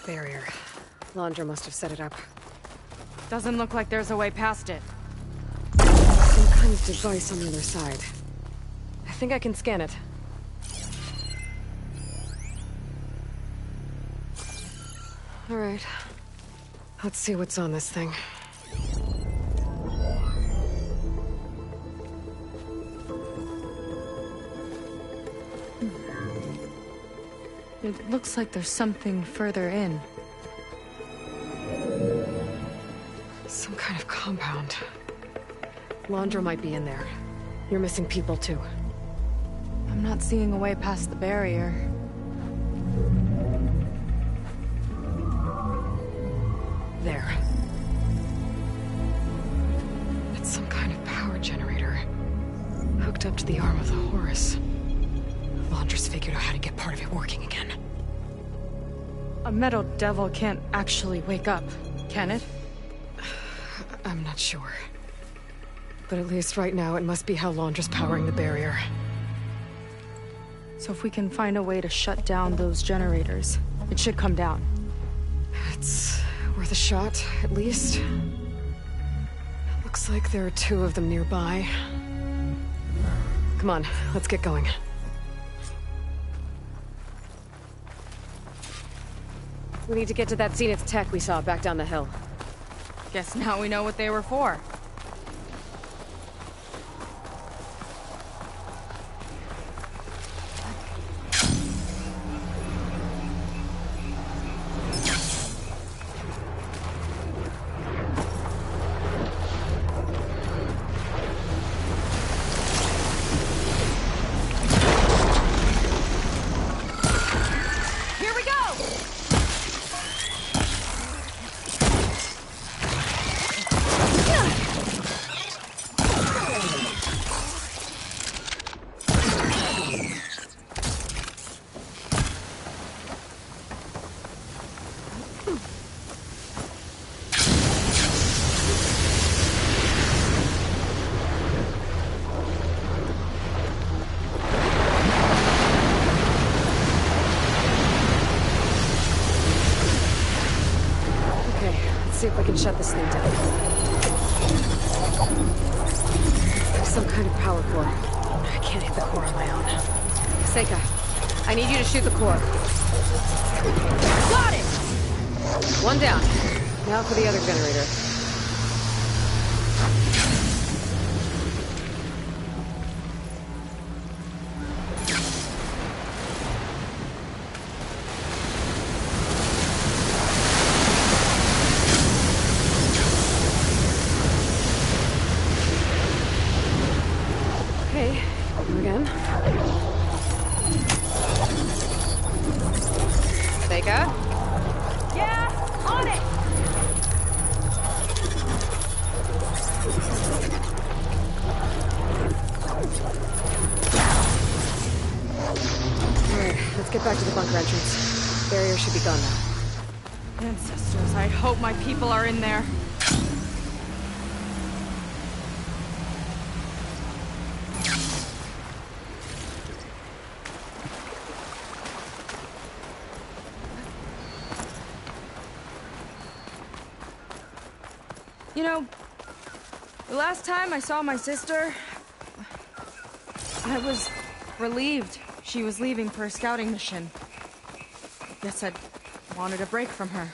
Barrier. Laundra must have set it up. Doesn't look like there's a way past it. Some kind of device on the other side. I think I can scan it. Alright. Let's see what's on this thing. It looks like there's something further in. Some kind of compound. Laundra might be in there. You're missing people too. I'm not seeing a way past the barrier. There. It's some kind of power generator. Hooked up to the arm of the Horus. Laundra's figured out how to get part of it working again. A metal devil can't actually wake up, can it? I'm not sure. But at least right now, it must be how Laundra's powering the barrier. So if we can find a way to shut down those generators, it should come down. It's worth a shot, at least. Looks like there are 2 of them nearby. Come on, let's get going. We need to get to that Zenith tech we saw back down the hill. Guess now we know what they were for. See if we can shut this thing down. There's some kind of power core. I can't hit the core on my own. Seika, I need you to shoot the core. Got it! 1 down. Now for the other generator. Again. Seika? Yeah, on it! Alright, let's get back to the bunker entrance. Barrier should be gone now. Ancestors, I hope my people are in there. You know, the last time I saw my sister, I was relieved she was leaving for a scouting mission. Guess I'd wanted a break from her.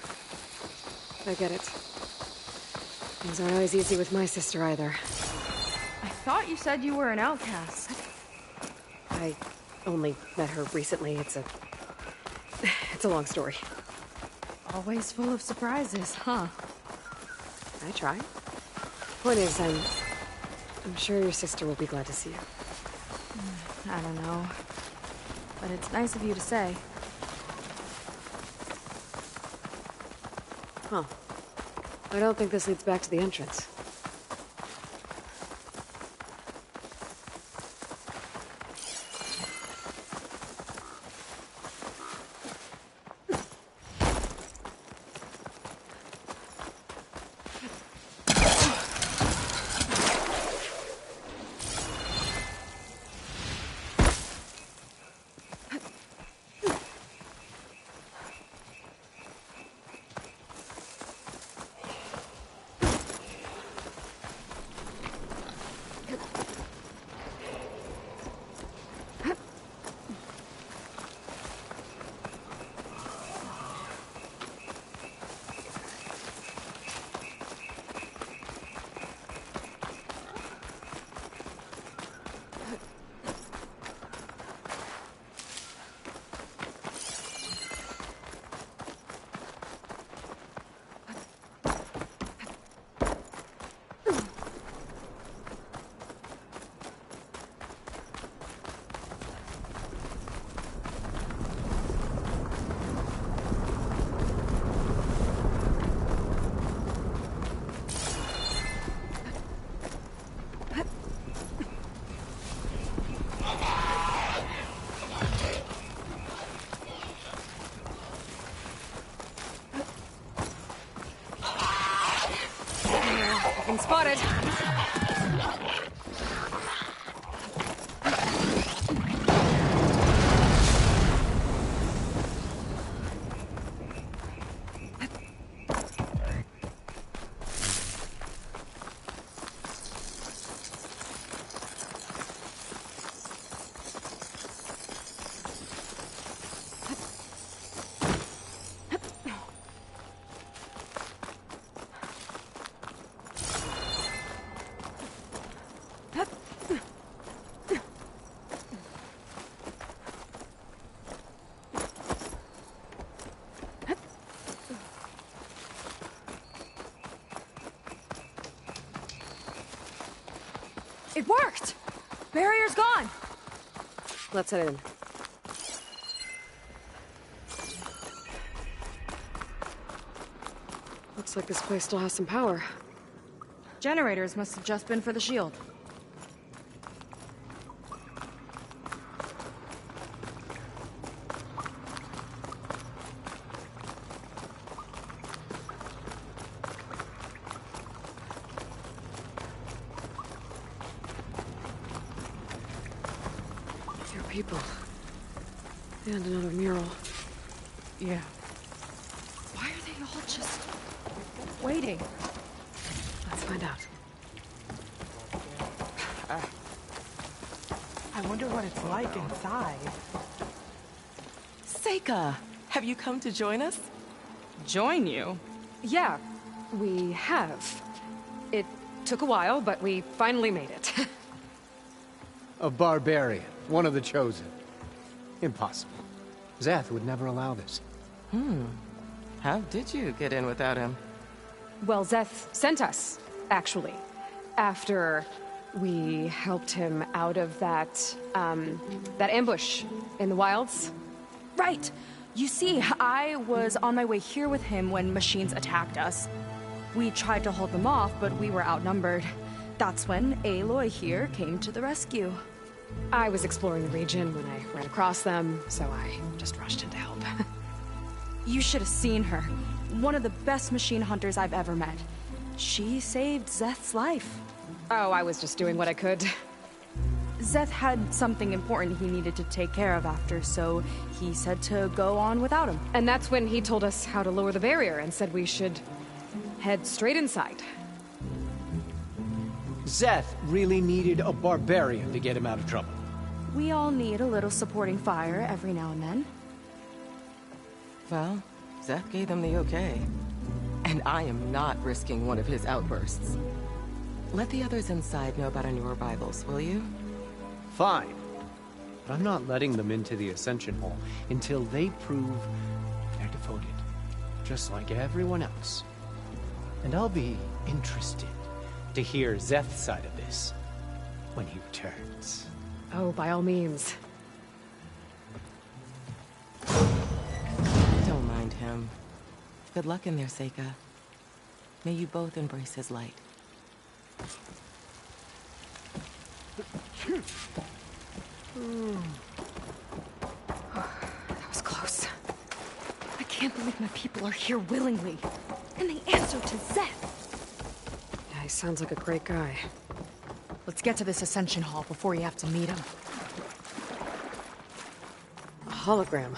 I get it. Things aren't always easy with my sister either. I thought you said you were an outcast. I only met her recently. It's a long story. Always full of surprises, huh? I try. Point is, I'm sure your sister will be glad to see you. I don't know. But it's nice of you to say. Huh. I don't think this leads back to the entrance. One spotted. It worked! Barrier's gone! Let's head in. Looks like this place still has some power. Generators must have just been for the shield. Few people. And another mural. Yeah. Why are they all just waiting? Let's find out. I wonder what it's like inside. Seika, have you come to join us? Join you? Yeah, we have. It took a while, but we finally made it. A barbarian, one of the chosen. Impossible. Szeth would never allow this. How did you get in without him? Well, Szeth sent us, actually. After we helped him out of that ambush in the wilds. Right! You see, I was on my way here with him when machines attacked us. We tried to hold them off, but we were outnumbered. That's when Aloy here came to the rescue. I was exploring the region when I ran across them, so I just rushed in to help. You should have seen her. One of the best machine hunters I've ever met. She saved Szeth's life. Oh, I was just doing what I could. Szeth had something important he needed to take care of after, so he said to go on without him. And that's when he told us how to lower the barrier and said we should head straight inside. Szeth really needed a barbarian to get him out of trouble. We all need a little supporting fire every now and then. Well, Szeth gave them the okay. And I am not risking one of his outbursts. Let the others inside know about our new arrivals, will you? Fine. But I'm not letting them into the Ascension Hall until they prove they're devoted. Just like everyone else. And I'll be interested to hear Szeth's side of this when he returns. Oh, by all means. Don't mind him. Good luck in there, Seika. May you both embrace his light. That was close. I can't believe my people are here willingly. And they answer to Szeth. Yeah, he sounds like a great guy. Let's get to this Ascension Hall before you have to meet him. A hologram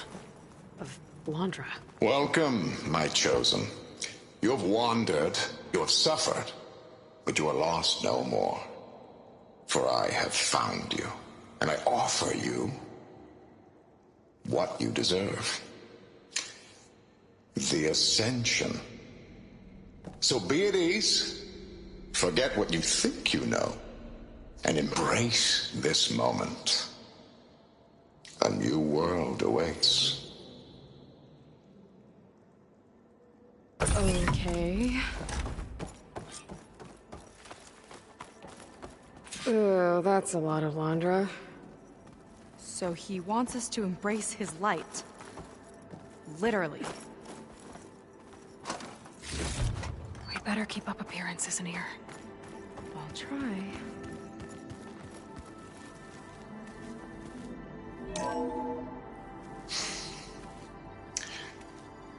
of Londra. Welcome, my chosen. You have wandered, you have suffered, but you are lost no more. For I have found you, and I offer you what you deserve. The Ascension. So be at ease, forget what you think you know, and embrace this moment. A new world awaits. Okay. Oh, that's a lot of Londra. So he wants us to embrace his light. Literally. We better keep up appearances in here. I'll try.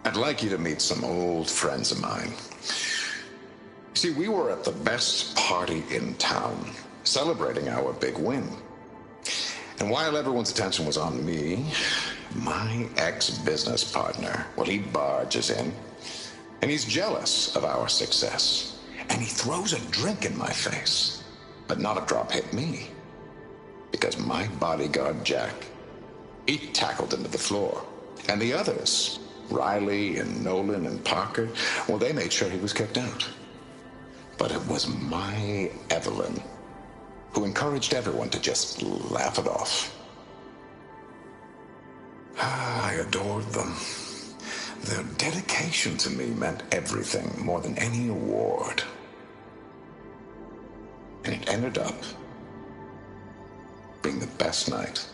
I'd like you to meet some old friends of mine. You See, we were at the best party in town, celebrating our big win. And while everyone's attention was on me, my ex-business partner, well, he barges in, and he's jealous of our success. And he throws a drink in my face. But not a drop hit me. Because my bodyguard, Jack, he tackled him to the floor. And the others, Riley and Nolan and Parker, well, they made sure he was kept out. But it was my Evelyn who encouraged everyone to just laugh it off. I adored them. Their dedication to me meant everything, more than any award. And it ended up being the best night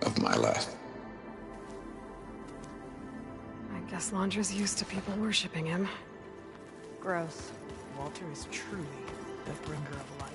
of my life. I guess Londra's used to people worshipping him. Gross. Walter is truly the bringer of light.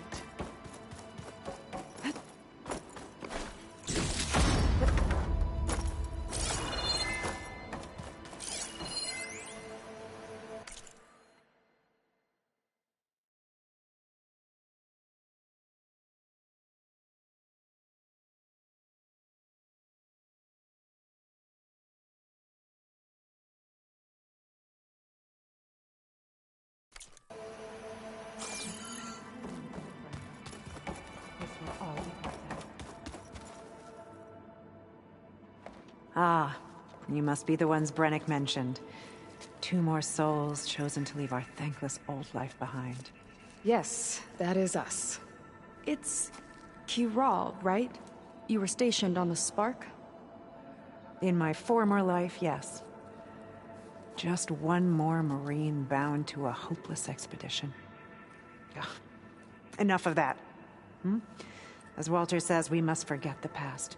Ah, you must be the ones Brennick mentioned. 2 more souls chosen to leave our thankless old life behind. Yes, that is us. It's Kiral, right? You were stationed on the Spark? In my former life, yes. Just one more Marine bound to a hopeless expedition. Ugh. Enough of that. As Walter says, we must forget the past.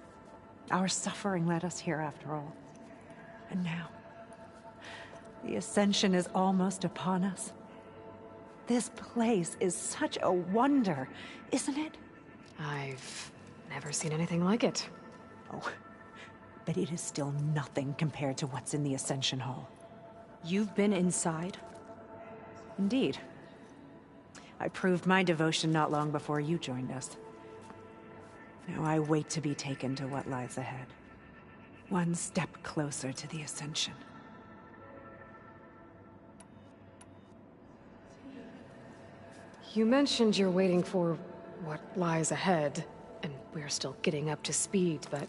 Our suffering led us here, after all. And now, the Ascension is almost upon us. This place is such a wonder, isn't it? I've never seen anything like it. Oh, but it is still nothing compared to what's in the Ascension Hall. You've been inside? Indeed. I proved my devotion not long before you joined us. Now I wait to be taken to what lies ahead. One step closer to the Ascension. You mentioned you're waiting for what lies ahead, and we're still getting up to speed, but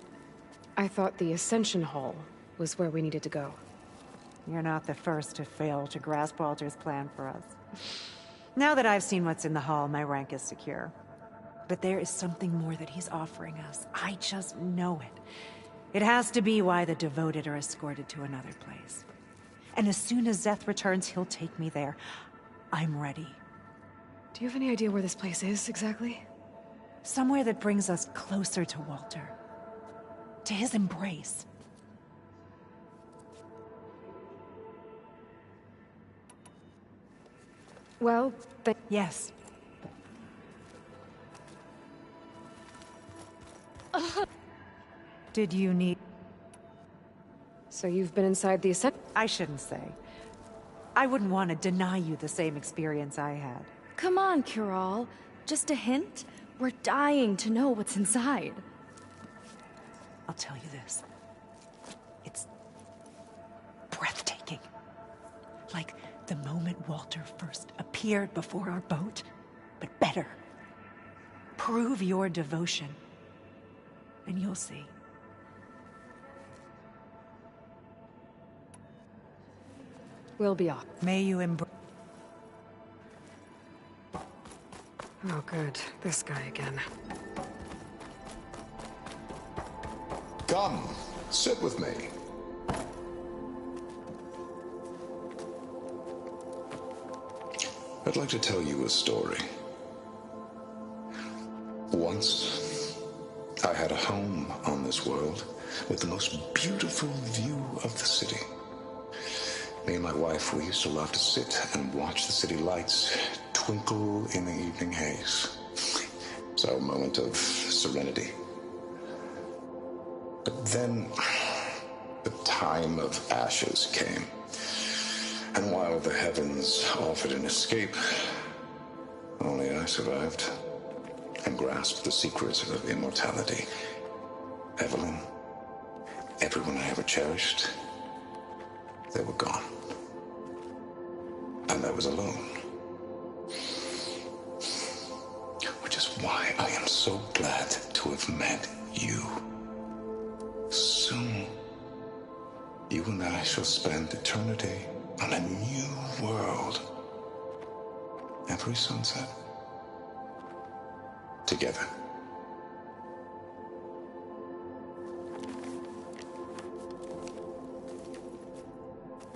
I thought the Ascension Hall was where we needed to go. You're not the first to fail to grasp Walter's plan for us. Now that I've seen what's in the hall, my rank is secure. But there is something more that he's offering us. I just know it. It has to be why the devoted are escorted to another place. And as soon as Szeth returns, he'll take me there. I'm ready. Do you have any idea where this place is, exactly? Somewhere that brings us closer to Walter. To his embrace. Well, yes. Did you need... So you've been inside the Ascension? I shouldn't say. I wouldn't want to deny you the same experience I had. Come on, Kiral. Just a hint? We're dying to know what's inside. I'll tell you this. It's breathtaking. Like the moment Walter first appeared before our boat, but better. Prove your devotion, and you'll see. We'll be off. May you embrace... Oh, good. This guy again. Come, sit with me. I'd like to tell you a story. Once, I had a home on this world with the most beautiful view of the city. Me and my wife, we used to love to sit and watch the city lights twinkle in the evening haze. It's our moment of serenity. But then, the time of ashes came. And while the heavens offered an escape, Only I survived and grasped the secrets of immortality. Evelyn, everyone I ever cherished, they were gone. And I was alone. Which is why I am so glad to have met you. Soon, you and I shall spend eternity on a new world. Every sunset. Together.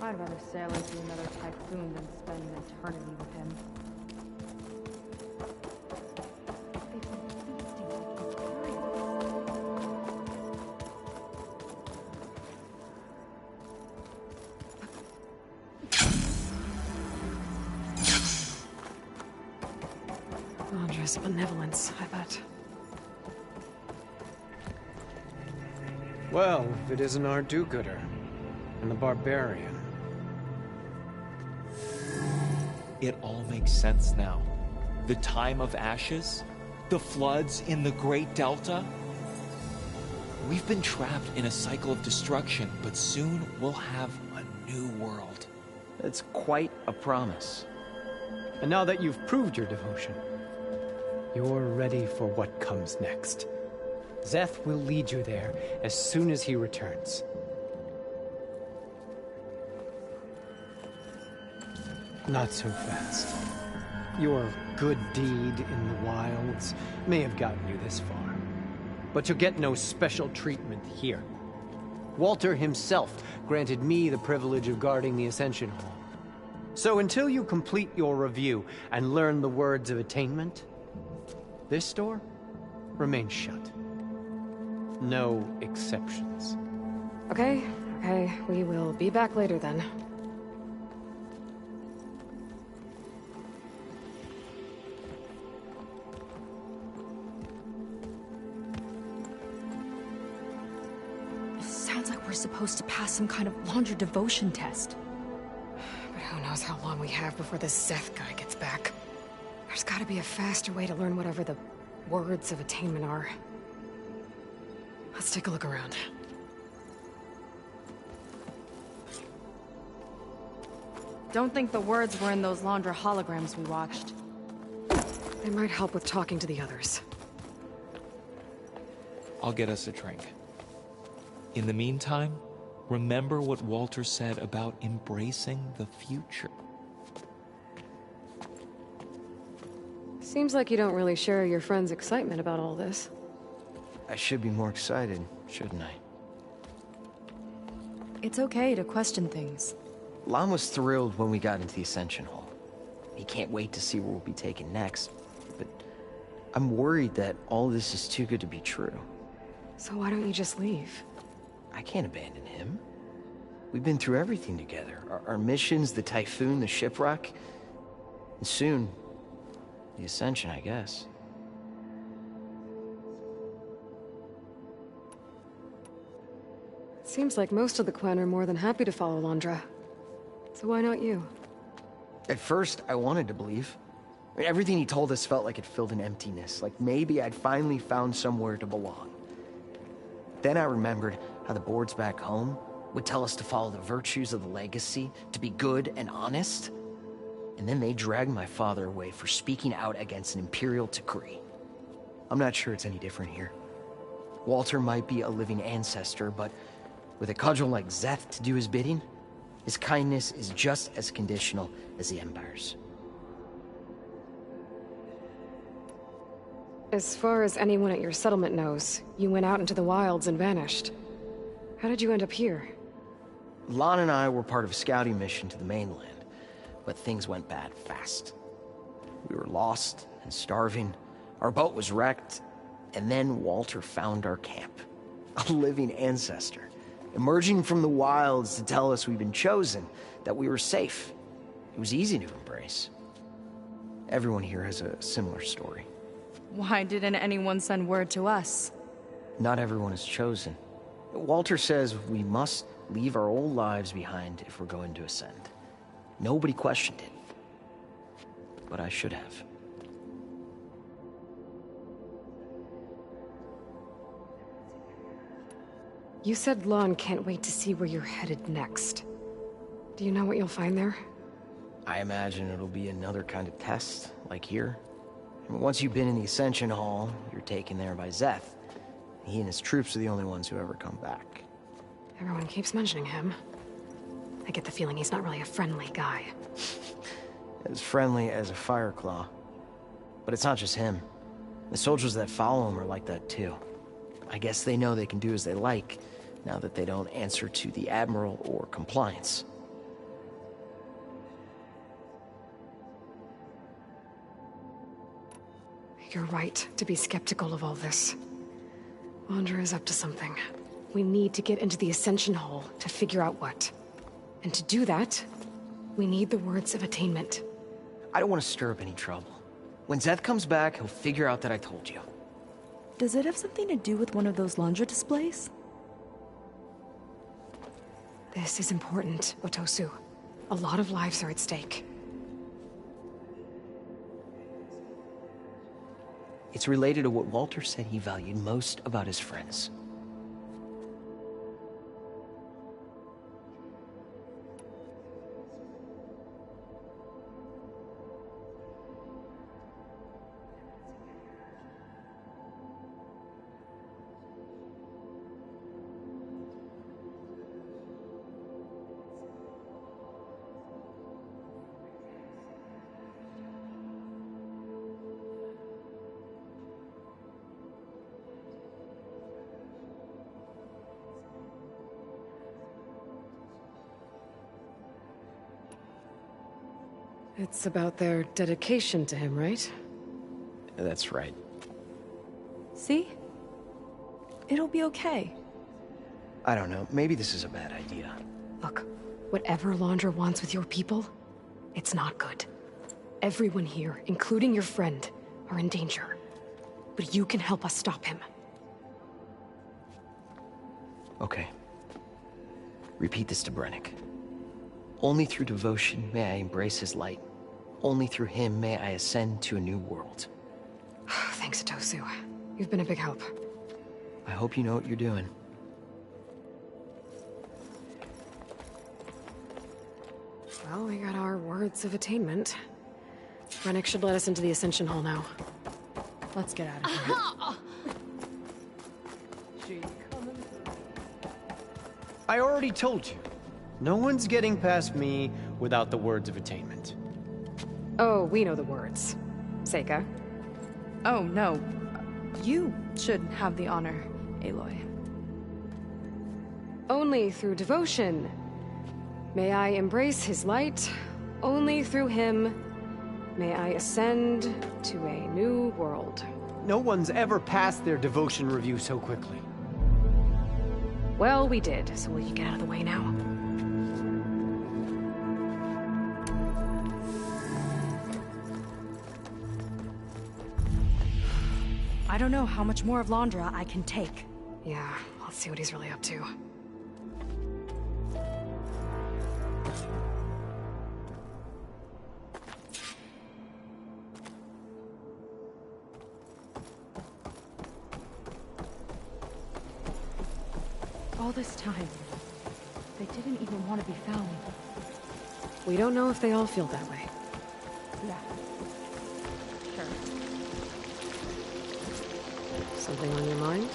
I'd rather sail into another typhoon than spend an eternity with him. Londra's benevolence, I bet. Well, if it isn't our do-gooder and the barbarian. It all makes sense now. The time of ashes, the floods in the Great Delta. We've been trapped in a cycle of destruction, but soon we'll have a new world. It's quite a promise. And now that you've proved your devotion, you're ready for what comes next. Szeth will lead you there as soon as he returns. Not so fast. Your good deed in the wilds may have gotten you this far, but you'll get no special treatment here. Walter himself granted me the privilege of guarding the Ascension Hall. So until you complete your review and learn the words of attainment, this door remains shut. No exceptions. Okay, we will be back later then. Sounds like we're supposed to pass some kind of Laundra devotion test. But who knows how long we have before this Szeth guy gets back. There's gotta be a faster way to learn whatever the words of attainment are. Let's take a look around. Don't think the words were in those Laundra holograms we watched. They might help with talking to the others. I'll get us a drink. In the meantime, remember what Walter said about embracing the future. Seems like you don't really share your friend's excitement about all this. I should be more excited, shouldn't I? It's okay to question things. Lon was thrilled when we got into the Ascension Hall. He can't wait to see where we'll be taken next, but I'm worried that all this is too good to be true. So why don't you just leave? I can't abandon him. We've been through everything together. Our missions, the Typhoon, the shipwreck, and soon, the Ascension, I guess. Seems like most of the Quen are more than happy to follow Laundra. So why not you? At first, I wanted to believe. I mean, everything he told us felt like it filled an emptiness, like maybe I'd finally found somewhere to belong. Then I remembered how the boards back home would tell us to follow the virtues of the legacy, to be good and honest. And then they dragged my father away for speaking out against an imperial decree. I'm not sure it's any different here. Walter might be a living ancestor, but with a cudgel like Szeth to do his bidding, his kindness is just as conditional as the Empire's. As far as anyone at your settlement knows, you went out into the wilds and vanished. How did you end up here? Lon and I were part of a scouting mission to the mainland, but things went bad fast. We were lost and starving, our boat was wrecked, and then Walter found our camp. A living ancestor, emerging from the wilds to tell us we'd been chosen, that we were safe. It was easy to embrace. Everyone here has a similar story. Why didn't anyone send word to us? Not everyone is chosen. Walter says we must leave our old lives behind if we're going to ascend. Nobody questioned it. But I should have. You said Lon can't wait to see where you're headed next. Do you know what you'll find there? I imagine it'll be another kind of test, like here. I mean, once you've been in the Ascension Hall, you're taken there by Szeth. He and his troops are the only ones who ever come back. Everyone keeps mentioning him. I get the feeling he's not really a friendly guy. As friendly as a Fireclaw. But it's not just him. The soldiers that follow him are like that too. I guess they know they can do as they like, now that they don't answer to the Admiral or Compliance. You're right to be skeptical of all this. Wander is up to something. We need to get into the Ascension Hall to figure out what. And to do that, we need the Words of Attainment. I don't want to stir up any trouble. When Szeth comes back, he'll figure out that I told you. Does it have something to do with one of those Londra displays? This is important, Otosu. A lot of lives are at stake. It's related to what Walter said he valued most about his friends. It's about their dedication to him, right? That's right. See? It'll be okay. I don't know, maybe this is a bad idea. Look, whatever Londra wants with your people, it's not good. Everyone here, including your friend, are in danger. But you can help us stop him. Okay. Repeat this to Brennick. Only through devotion may I embrace his light. Only through him may I ascend to a new world. Thanks, Otosu. You've been a big help. I hope you know what you're doing. Well, we got our Words of Attainment. Brennick should let us into the Ascension Hall now. Let's get out of here. I already told you. No one's getting past me without the Words of Attainment. Oh, we know the words. Seika. Oh, no. You should have the honor, Aloy. Only through devotion may I embrace his light. Only through him may I ascend to a new world. No one's ever passed their devotion review so quickly. Well, we did, so will you get out of the way now? I don't know how much more of Londra I can take. Yeah, let's see what he's really up to. All this time, they didn't even want to be found. We don't know if they all feel that way. Yeah. Sure. Something on your mind?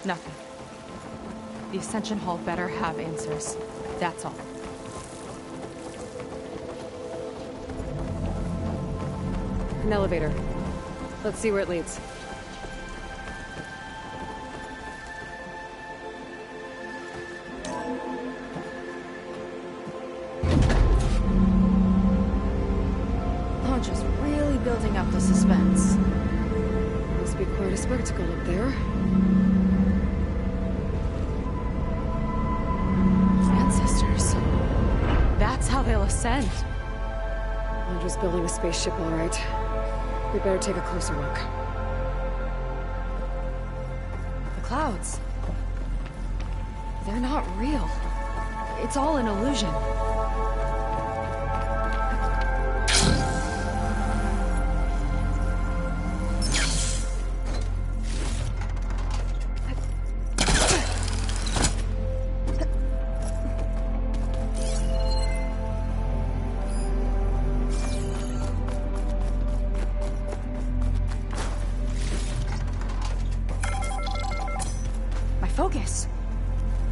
Nothing. The Ascension Hall better have answers. That's all. An elevator. Let's see where it leads. Just really building up the suspense. Must be quite a spectacle up there. Ancestors. That's how they'll ascend. Londra's building a spaceship, all right. We better take a closer look. The clouds. They're not real. It's all an illusion.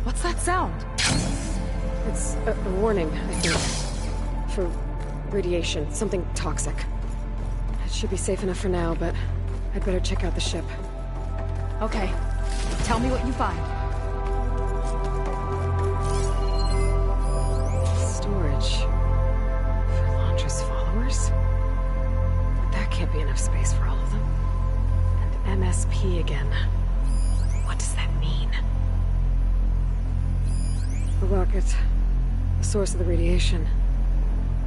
What's that sound? It's a warning, I think. For radiation, something toxic. It should be safe enough for now, but I'd better check out the ship. Okay. Tell me what you find. Storage. For Londra's followers? But that can't be enough space for all of them. And MSP again. What does that mean? The rocket. The source of the radiation.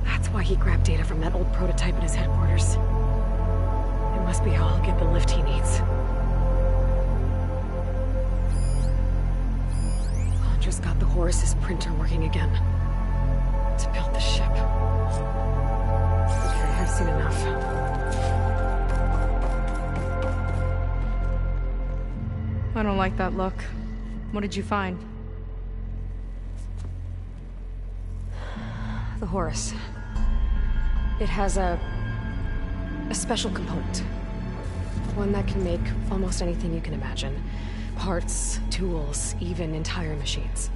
That's why he grabbed data from that old prototype at his headquarters. It must be how I'll get the lift he needs. Londra's got the Horus's printer working again. To build the ship. Okay, I've seen enough. I don't like that look. What did you find? The Horus. It has a special component. One that can make almost anything you can imagine. Parts, tools, even entire machines.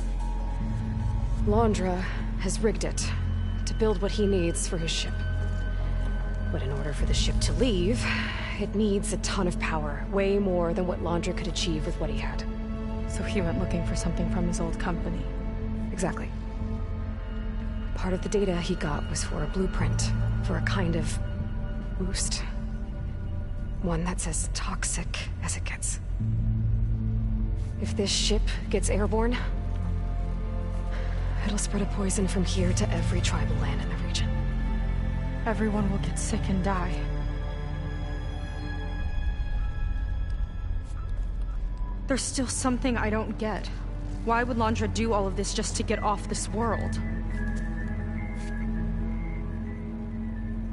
Londra has rigged it to build what he needs for his ship. But in order for the ship to leave, it needs a ton of power, way more than what Londra could achieve with what he had. So he went looking for something from his old company. Exactly. Part of the data he got was for a blueprint, for a kind of boost. One that's as toxic as it gets. If this ship gets airborne, it'll spread a poison from here to every tribal land in the region. Everyone will get sick and die. There's still something I don't get. Why would Londra do all of this just to get off this world?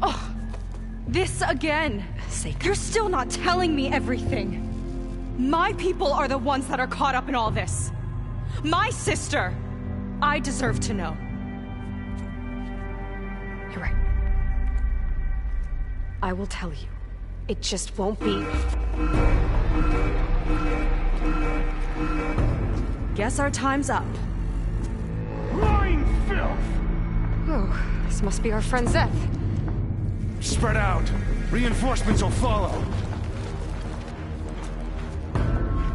Oh! This again! Seika. You're still not telling me everything! My people are the ones that are caught up in all this! My sister! I deserve to know. You're right. I will tell you. It just won't be... Guess our time's up. Lying filth! Oh, this must be our friend Zeth. Spread out. Reinforcements will follow.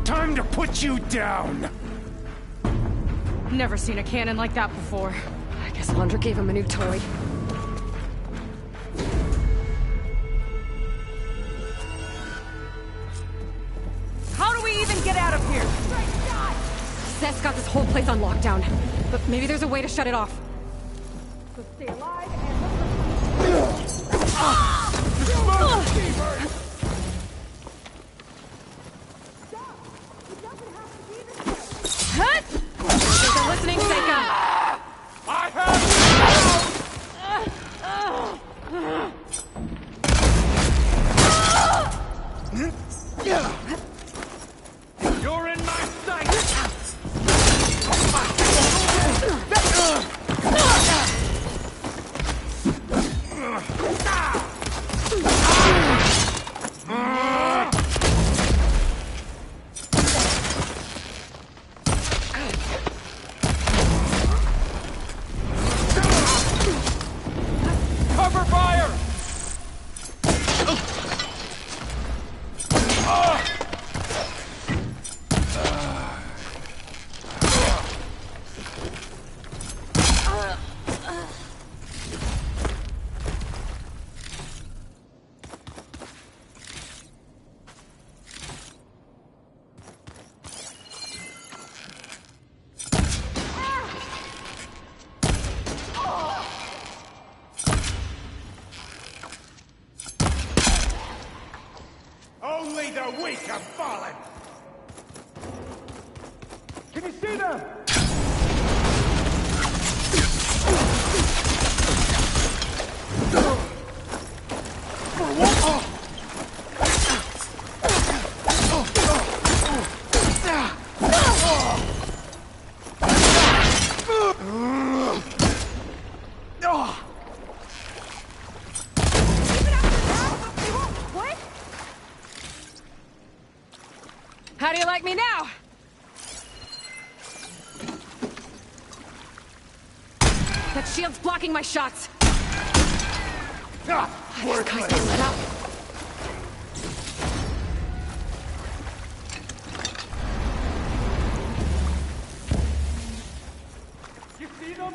Time to put you down! Never seen a cannon like that before. I guess Londra gave him a new toy. How do we even get out of here? Zeth's got this whole place on lockdown, but maybe there's a way to shut it off. So stay alive They're listening, Seika! I have You're in my sight! That shield's blocking my shots! Ah, These guys won't let up. You see them?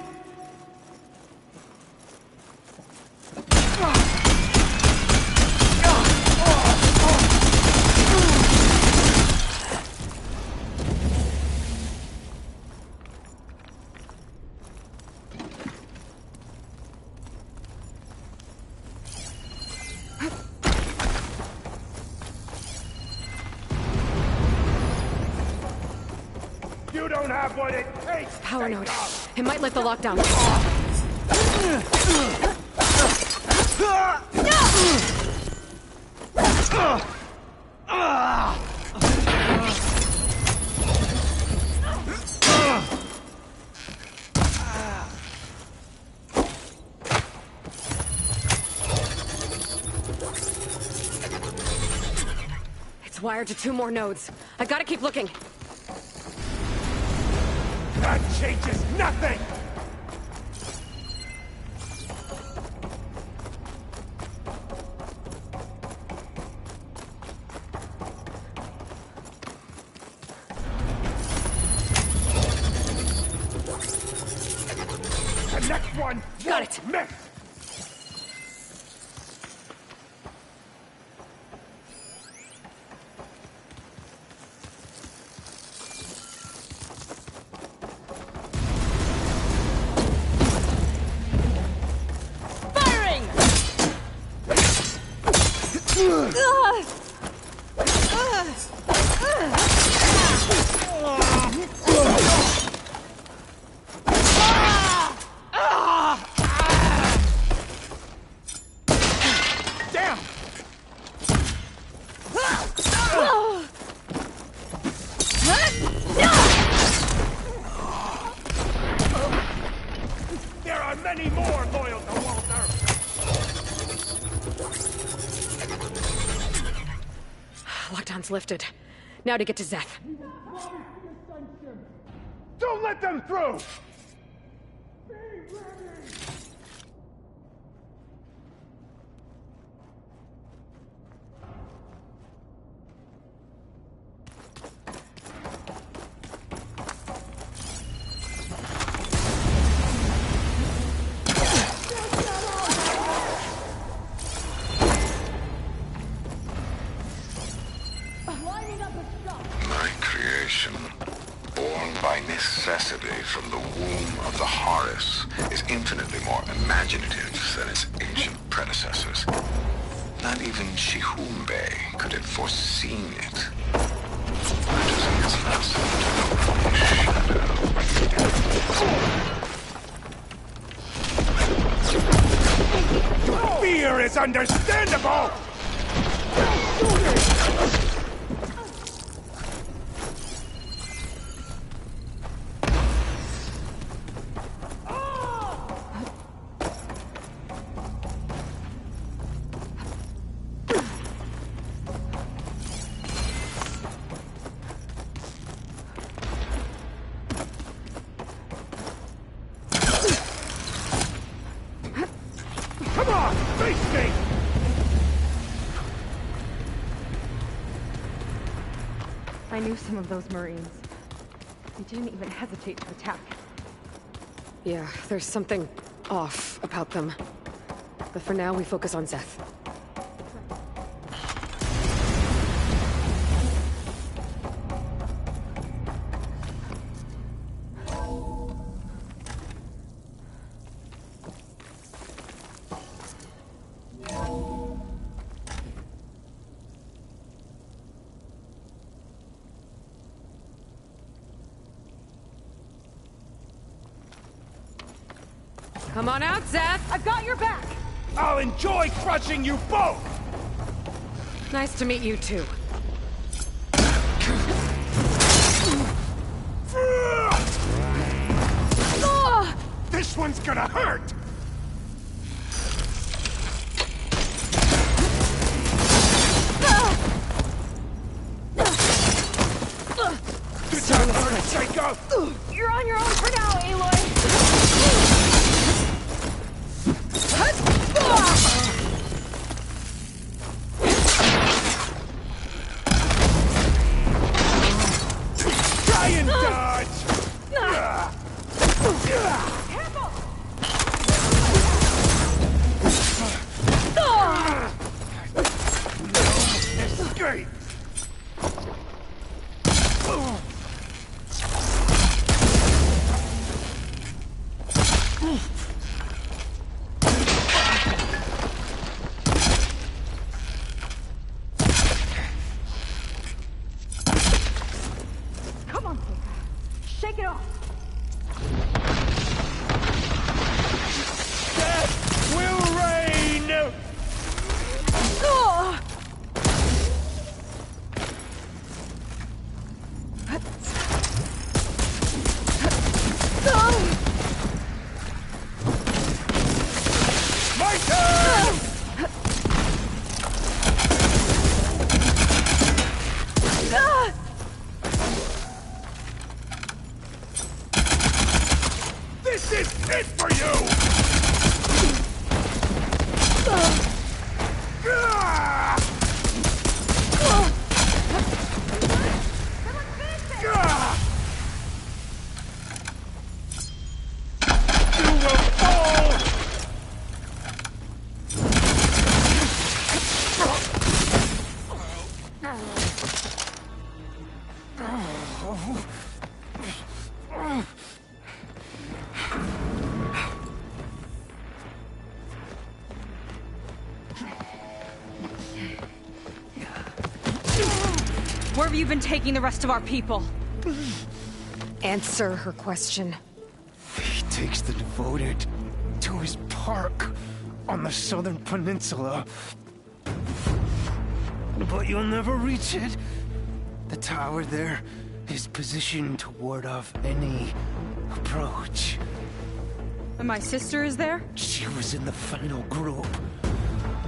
You don't have what it takes. Power node. It might lift the lockdown. It's wired to 2 more nodes. I gotta keep looking. That changes nothing! The next one Got it. miss! There are many more loyal to Walter! Lockdown's lifted. Now to get to Zeth. Don't let them through! My creation, born by necessity from the womb of the Horus, is infinitely more imaginative than its ancient predecessors. Not even Chihumbe could have foreseen it. That is in its lesson to know from his shadow. Your fear is understandable! Come on, face me! I knew some of those Marines. They didn't even hesitate to attack. Yeah, there's something off about them. But for now, we focus on Zeth. Come on out, Zeth! I've got your back! I'll enjoy crushing you both! Nice to meet you, too. This one's gonna hurt! Good job, Psycho! You're on your own for now, Aloy! Take it off! Death will reign! Oh! My turn! This is it for you! You will fall! Where have you been taking the rest of our people? Answer her question. He takes the devoted to his park on the southern peninsula. But you'll never reach it. The tower there is positioned to ward off any approach. And my sister is there? She was in the final group.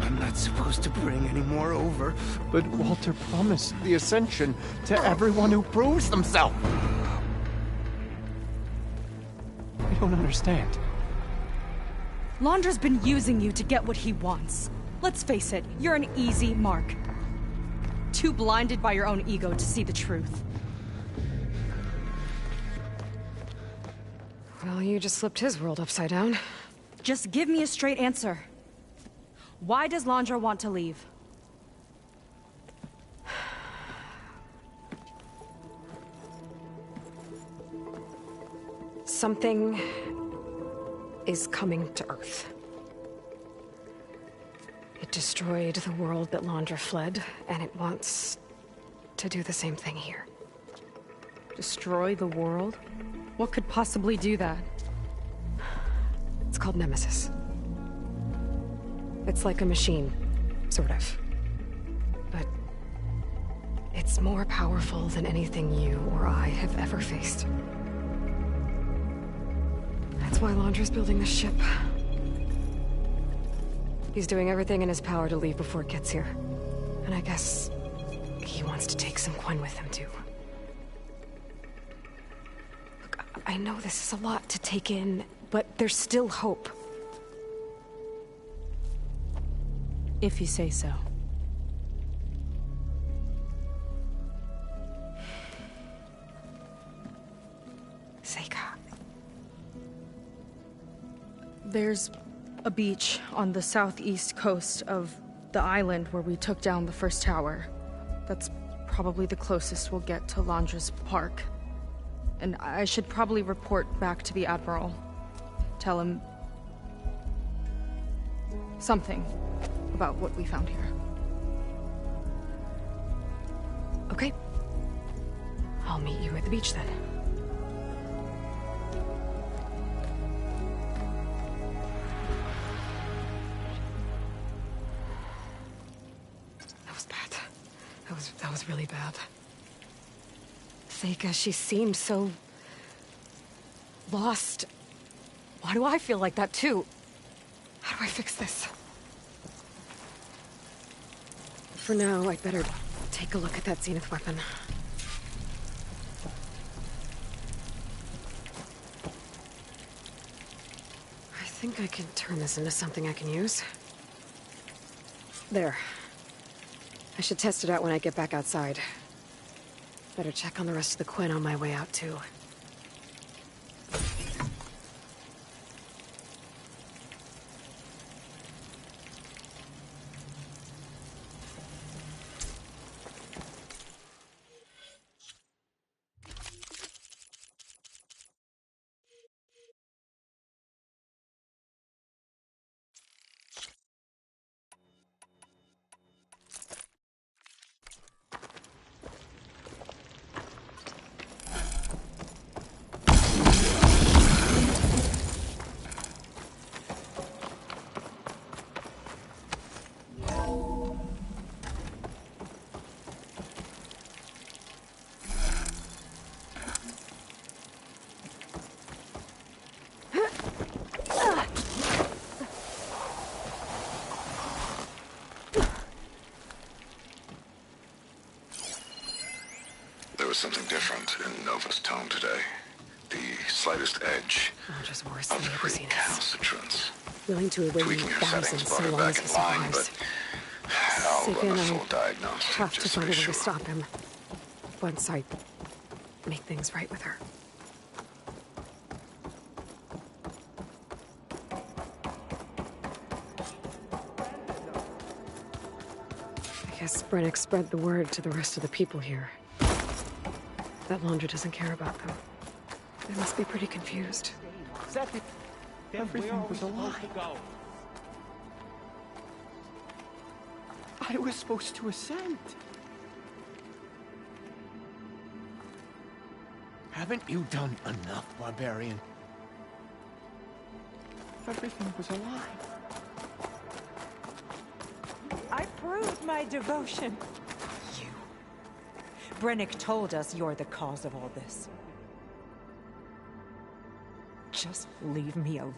I'm not supposed to bring any more over. But Walter promised the Ascension to everyone who proves themselves. I don't understand. Londra's been using you to get what he wants. Let's face it, you're an easy mark. Too blinded by your own ego to see the truth. Well, you just flipped his world upside down. Just give me a straight answer. Why does Londra want to leave? Something is coming to Earth. It destroyed the world that Londra fled, and it wants to do the same thing here. Destroy the world? What could possibly do that? It's called Nemesis. It's like a machine, sort of. But it's more powerful than anything you or I have ever faced. That's why Londra's building this ship. He's doing everything in his power to leave before it gets here. And I guess he wants to take some Quen with him, too. Look, I know this is a lot to take in, but there's still hope. If you say so. Seika. There's a beach on the southeast coast of the island where we took down the first tower. That's probably the closest we'll get to Londra's park. And I should probably report back to the Admiral. Tell him something about what we found here. Okay. I'll meet you at the beach then. That was bad. That was really bad. Seika, she seemed so lost. Why do I feel like that too? How do I fix this? For now, I'd better take a look at that Zenith weapon. I think I can turn this into something I can use. There. I should test it out when I get back outside. Better check on the rest of the Quen on my way out, too. something different in Nova's tone today. The slightest edge. Oh, just worse than of the the free craziness. calcitrance. Willing to await Tweaking her settings thousands brought so her long as back he in line, survives. but I'll Sika run a and I full diagnostic have to just find to a be way sure. to stop him. Once I make things right with her. I guess Brennick spread the word to the rest of the people here. That Laundra doesn't care about them. They must be pretty confused. Everything was a lie. I was supposed to ascend. Haven't you done enough, barbarian? Everything was a lie. I proved my devotion. You. Brennick told us you're the cause of all this. Just leave me alone.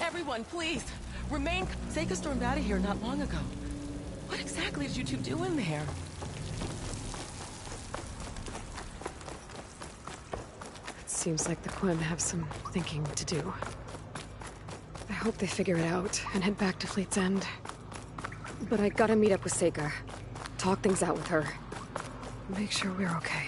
Everyone, please! Remain... Seka stormed out of here not long ago. What exactly did you two do in there? It seems like the Quen have some thinking to do. I hope they figure it out and head back to Fleet's End. But I gotta meet up with Seka. Talk things out with her. Make sure we're okay.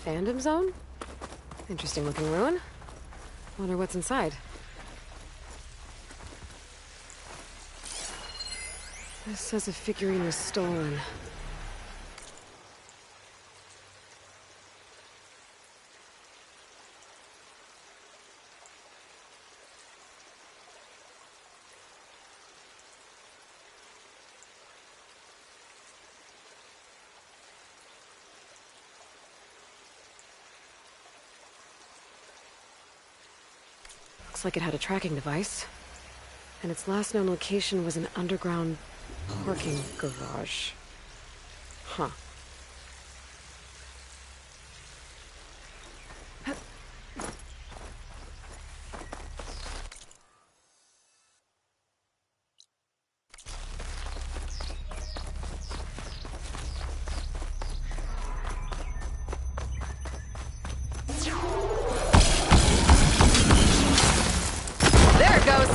Fandom Zone? Interesting looking ruin. Wonder what's inside. This says a figurine was stolen. Looks like it had a tracking device. And its last known location was an underground parking garage. Huh. There it goes!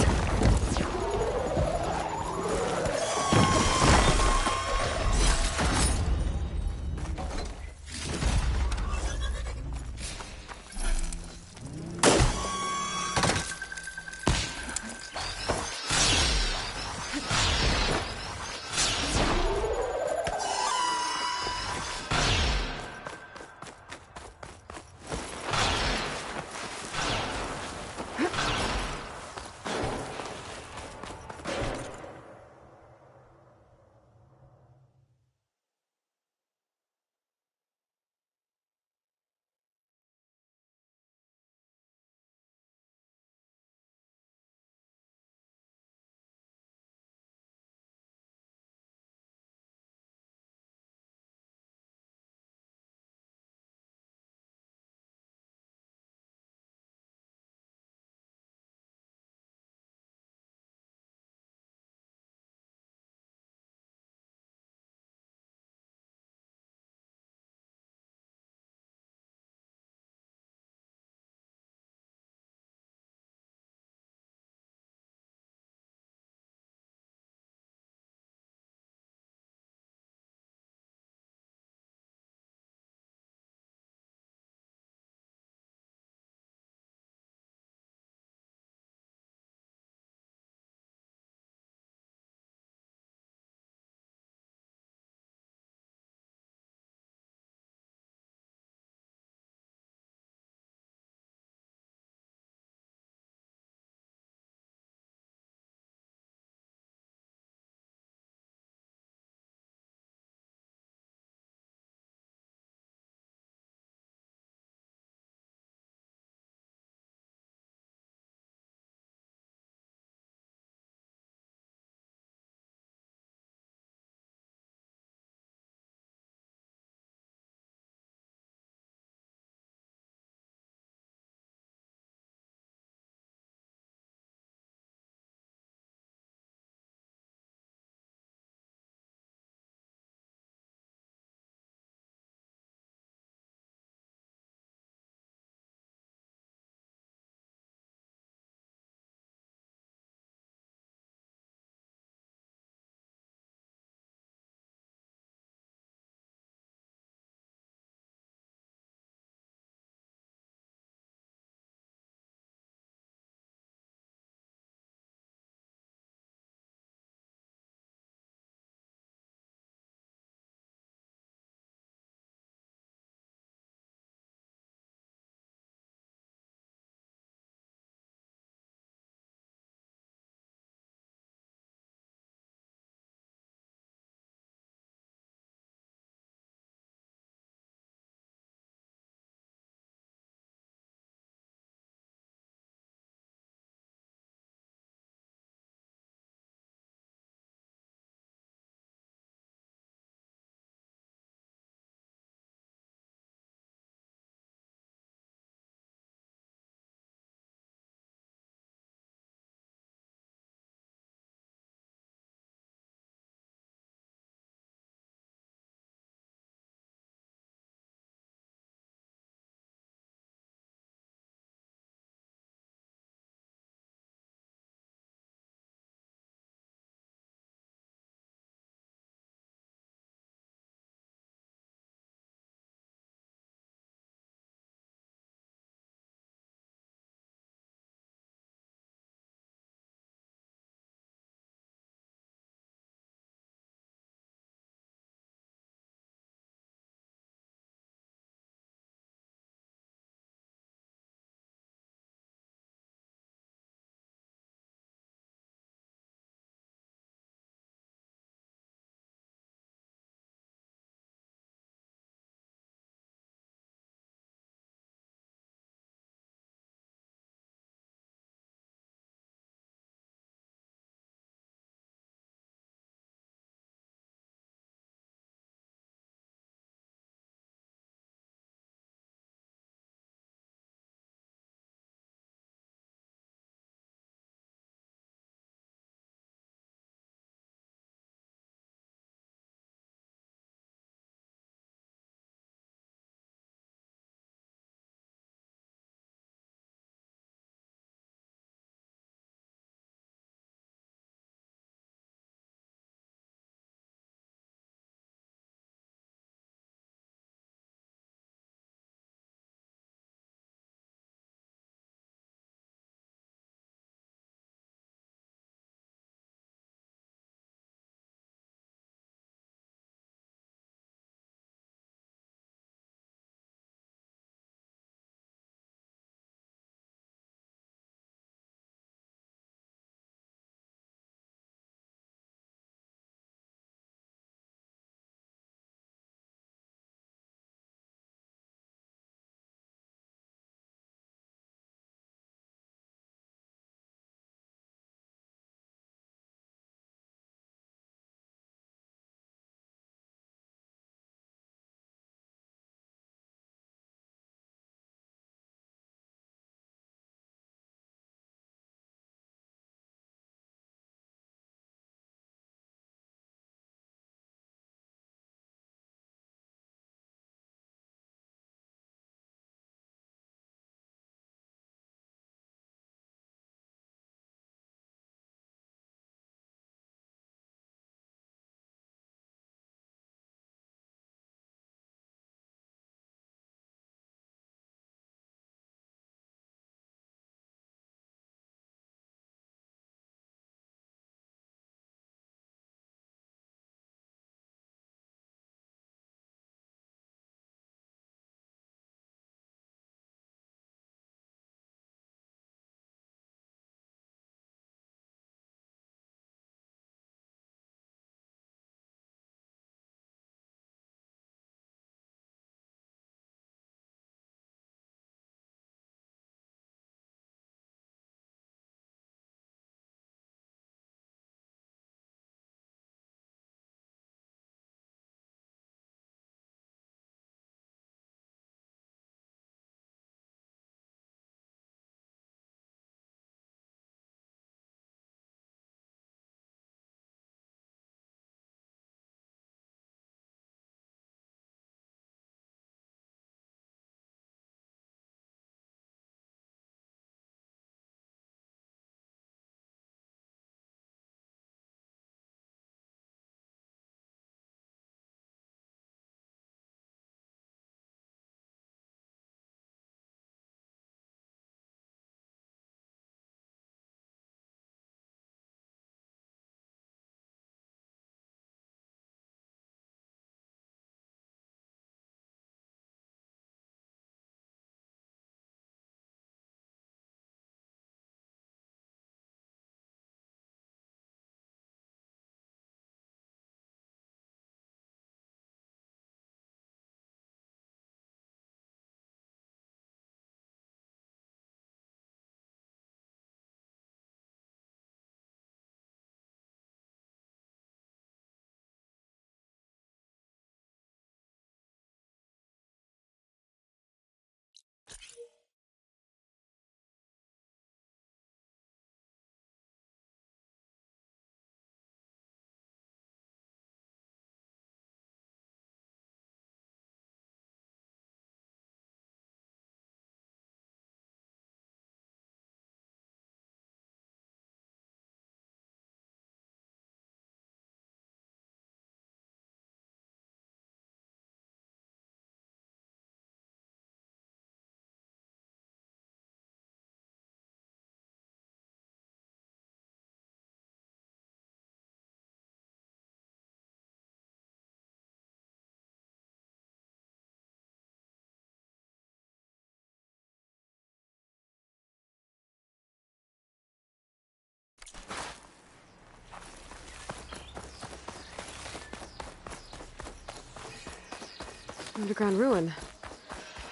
Underground ruin.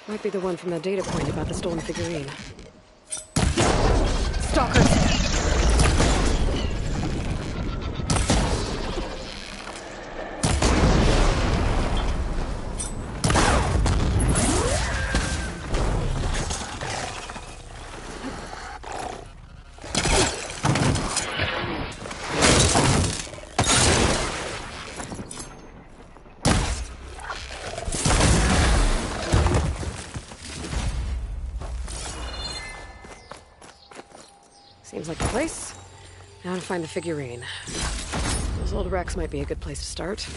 Might be the one from the data point about the stolen figurine. Stalkers! Seems like the place. Now to find the figurine. Those old wrecks might be a good place to start.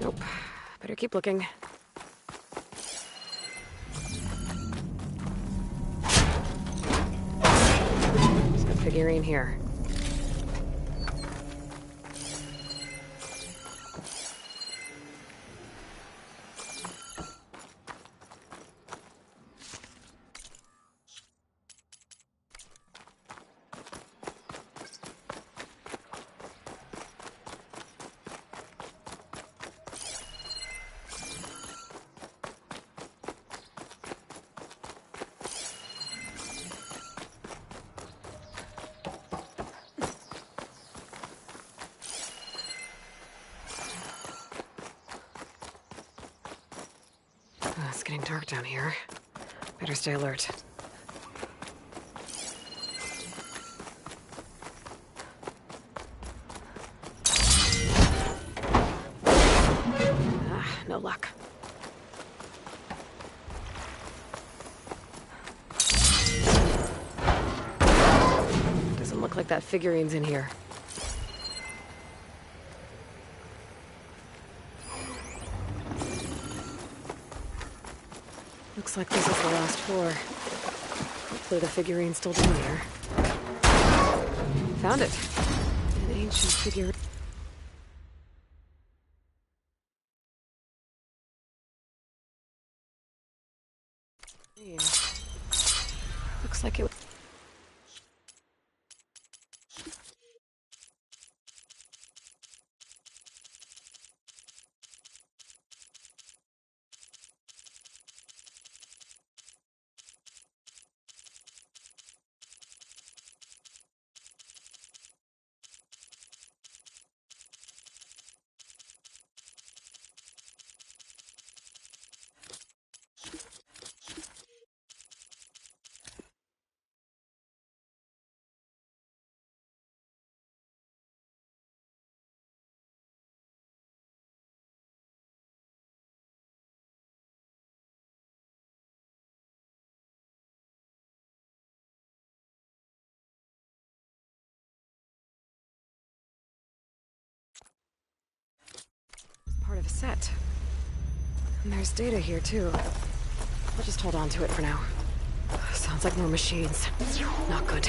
Nope. Better keep looking. There's a figurine here. It's getting dark down here. Better stay alert. No luck. Doesn't look like that figurine's in here. Looks like this is the last floor. Hopefully the figurine's still down here. Found it. An ancient figure. Looks like it. Part of a set. And there's data here, too. I'll just hold on to it for now. Sounds like more machines. Not good.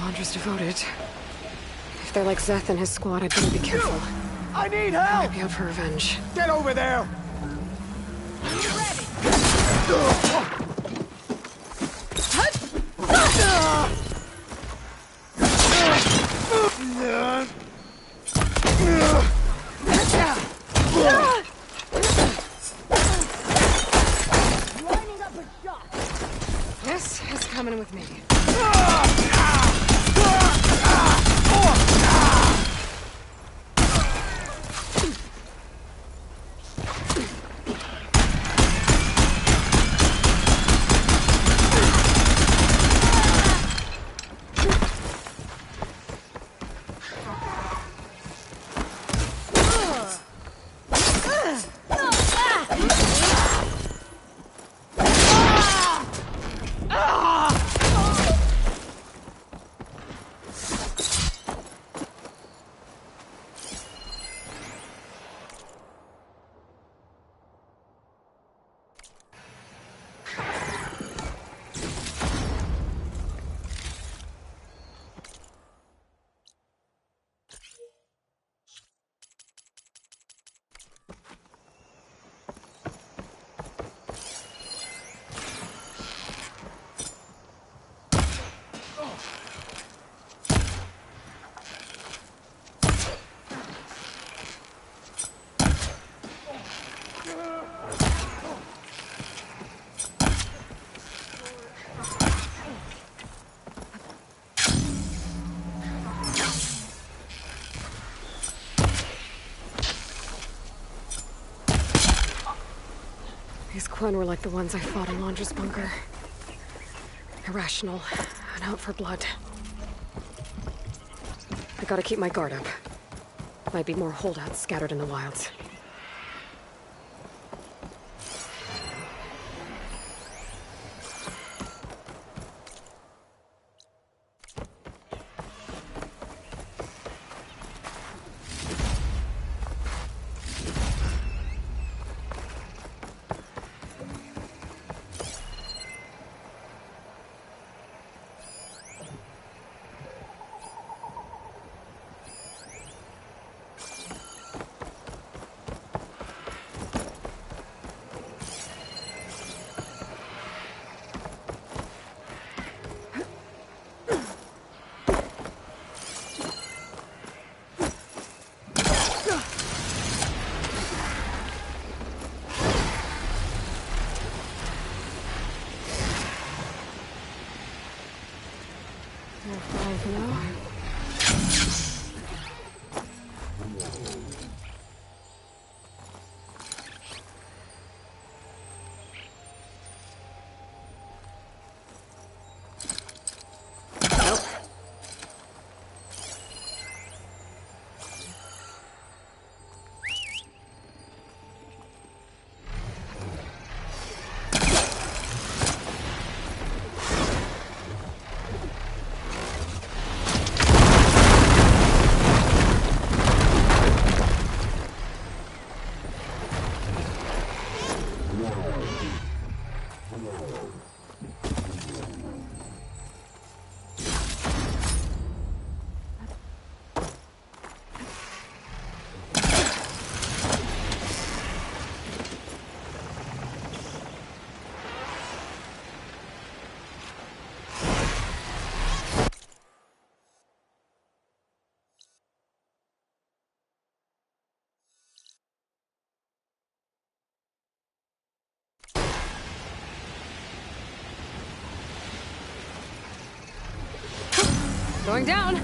Londra's devoted. If they're like Zeth and his squad, I'd better be careful. I need I help! might be out for revenge. Get over there! This is coming with me. These Quen were like the ones I fought in Londra's bunker. Irrational, and out for blood. I gotta keep my guard up. Might be more holdouts scattered in the wilds. Going down.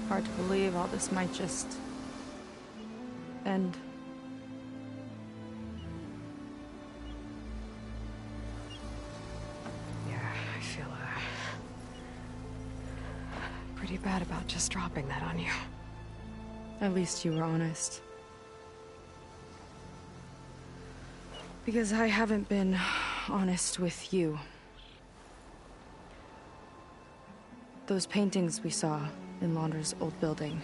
Hard to believe all this might just end. Yeah, I feel bad about just dropping that on you. At least you were honest. Because I haven't been honest with you. Those paintings we saw in Laundra's old building,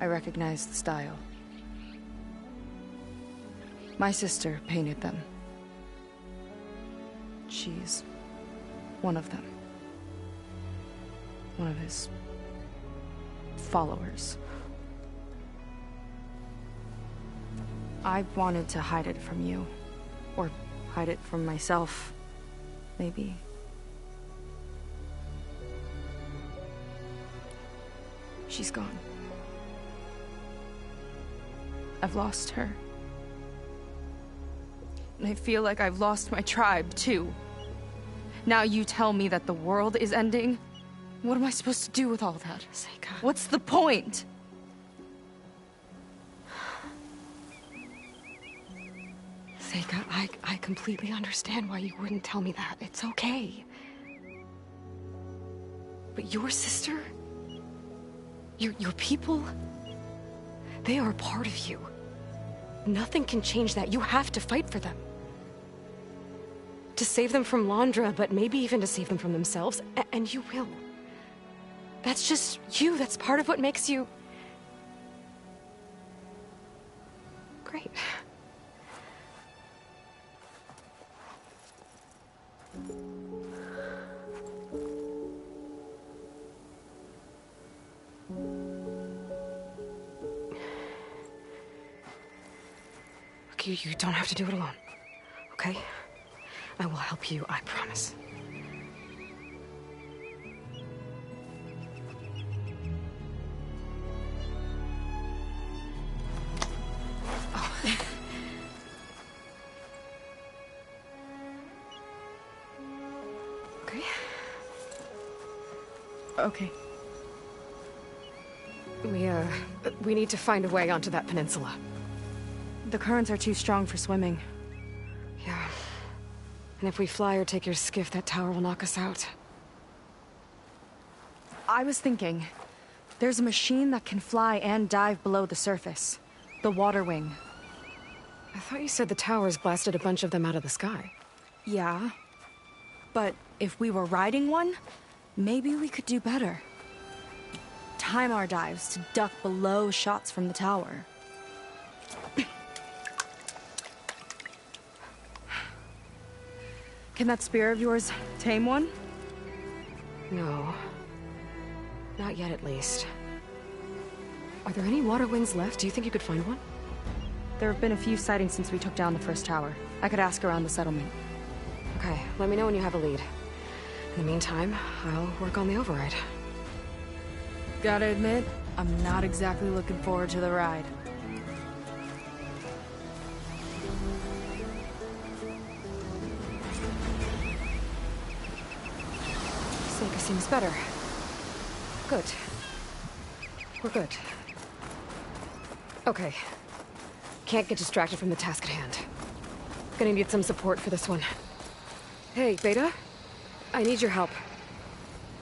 I recognized the style. My sister painted them. She's one of them. One of his followers. I wanted to hide it from you. Or hide it from myself, maybe. She's gone. I've lost her. And I feel like I've lost my tribe, too. Now you tell me that the world is ending? What am I supposed to do with all that? Seika. What's the point? Seika, I completely understand why you wouldn't tell me that. It's okay. But your sister? Your people? They are a part of you. Nothing can change that. You have to fight for them. To save them from Laundra, but maybe even to save them from themselves. And you will. That's just you. That's part of what makes you... great. Look, you don't have to do it alone, okay? I will help you, I promise. Oh. Okay. Okay. We need to find a way onto that peninsula. The currents are too strong for swimming. Yeah. And if we fly or take your skiff, that tower will knock us out. I was thinking, there's a machine that can fly and dive below the surface. The Water Wing. I thought you said the towers blasted a bunch of them out of the sky. Yeah. But if we were riding one, maybe we could do better. Time our dives to duck below shots from the tower. Can that spear of yours tame one? No. Not yet, at least. Are there any water wings left? Do you think you could find one? There have been a few sightings since we took down the first tower. I could ask around the settlement. Okay, let me know when you have a lead. In the meantime, I'll work on the override. Gotta admit, I'm not exactly looking forward to the ride. Seika seems better. Good. We're good. Okay. Can't get distracted from the task at hand. Gonna need some support for this one. Hey, Beta? I need your help.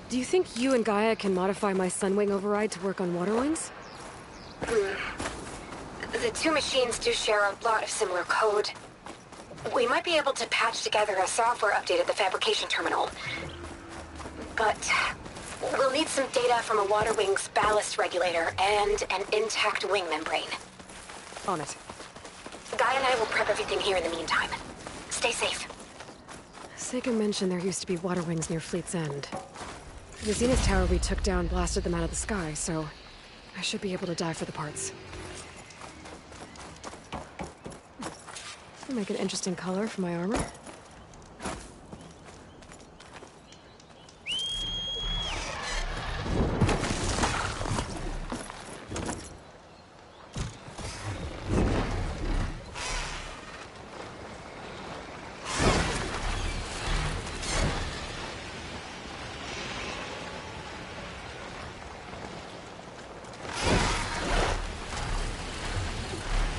Do you think you and Gaia can modify my Sunwing override to work on water wings? The two machines do share a lot of similar code. We might be able to patch together a software update at the fabrication terminal. But we'll need some data from a water wing's ballast regulator and an intact wing membrane. On it. Gaia and I will prep everything here in the meantime. Stay safe. Seika mentioned there used to be water wings near Fleet's End. The Zenith Tower we took down blasted them out of the sky, so I should be able to dive for the parts. It'll make an interesting color for my armor.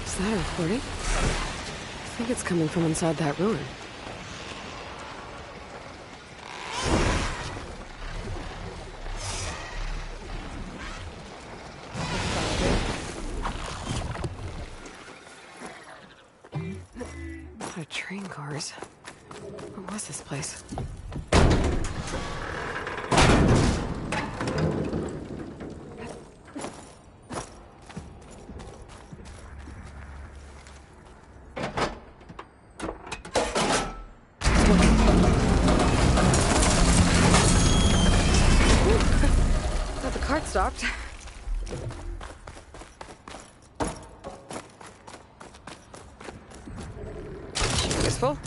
Is that a recording? I think it's coming from inside that ruin. lot of train cars. What was this place? Thought the cart stopped. Useful.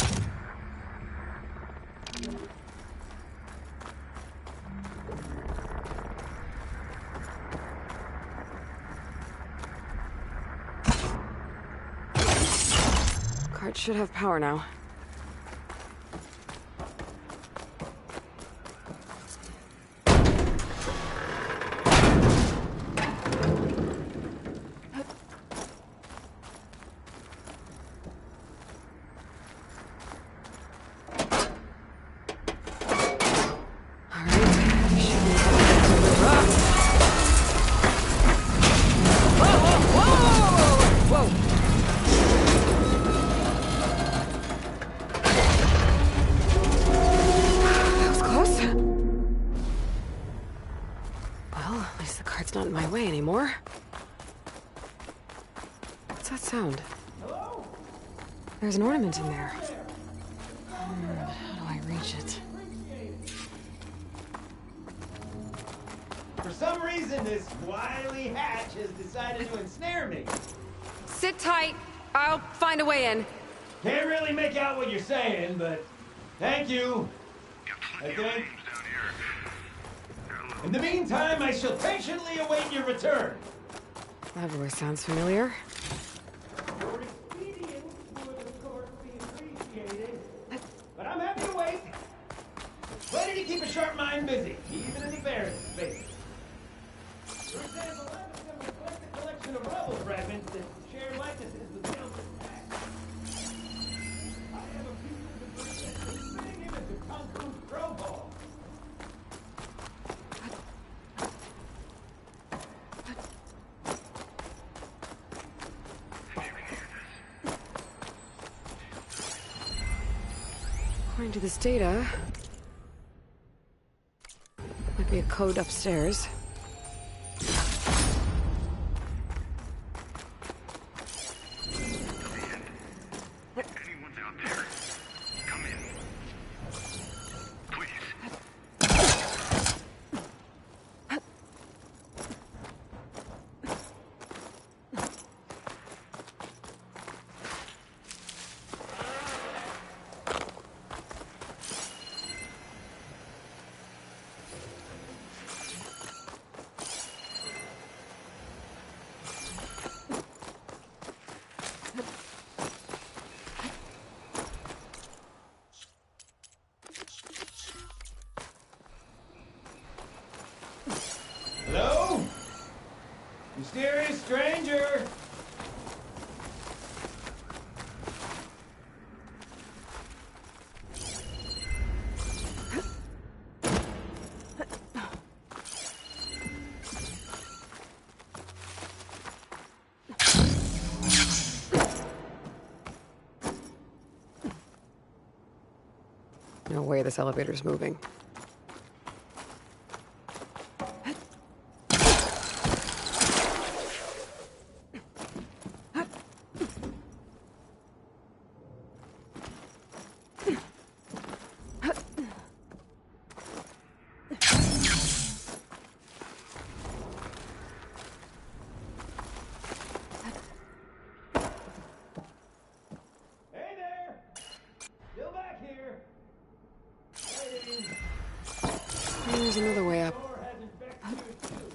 Cart should have power now. Not in my way anymore. What's that sound? Hello? There's an ornament in there. How do I reach it? For some reason, this wily hatch has decided to ensnare me. Sit tight. I'll find a way in. Can't really make out what you're saying, but thank you. I think. In the meantime, I shall patiently await your return. That voice sounds familiar. Your expedience would, of course, be appreciated. But I'm happy to wait. Ready to keep a sharp mind busy, even in the barren space. For example, I've assembled a collection of rubble fragments that share likenesses with Delta's pack. I have a few that's a spitting image of Conqueror's Pro Ball. According to this data, might be a code upstairs. Anyone's out there? Come in. Please. Hello? Mysterious stranger! No way this elevator's moving. Hey there! Still back here! Waiting. There's another way up. Door has infected you too.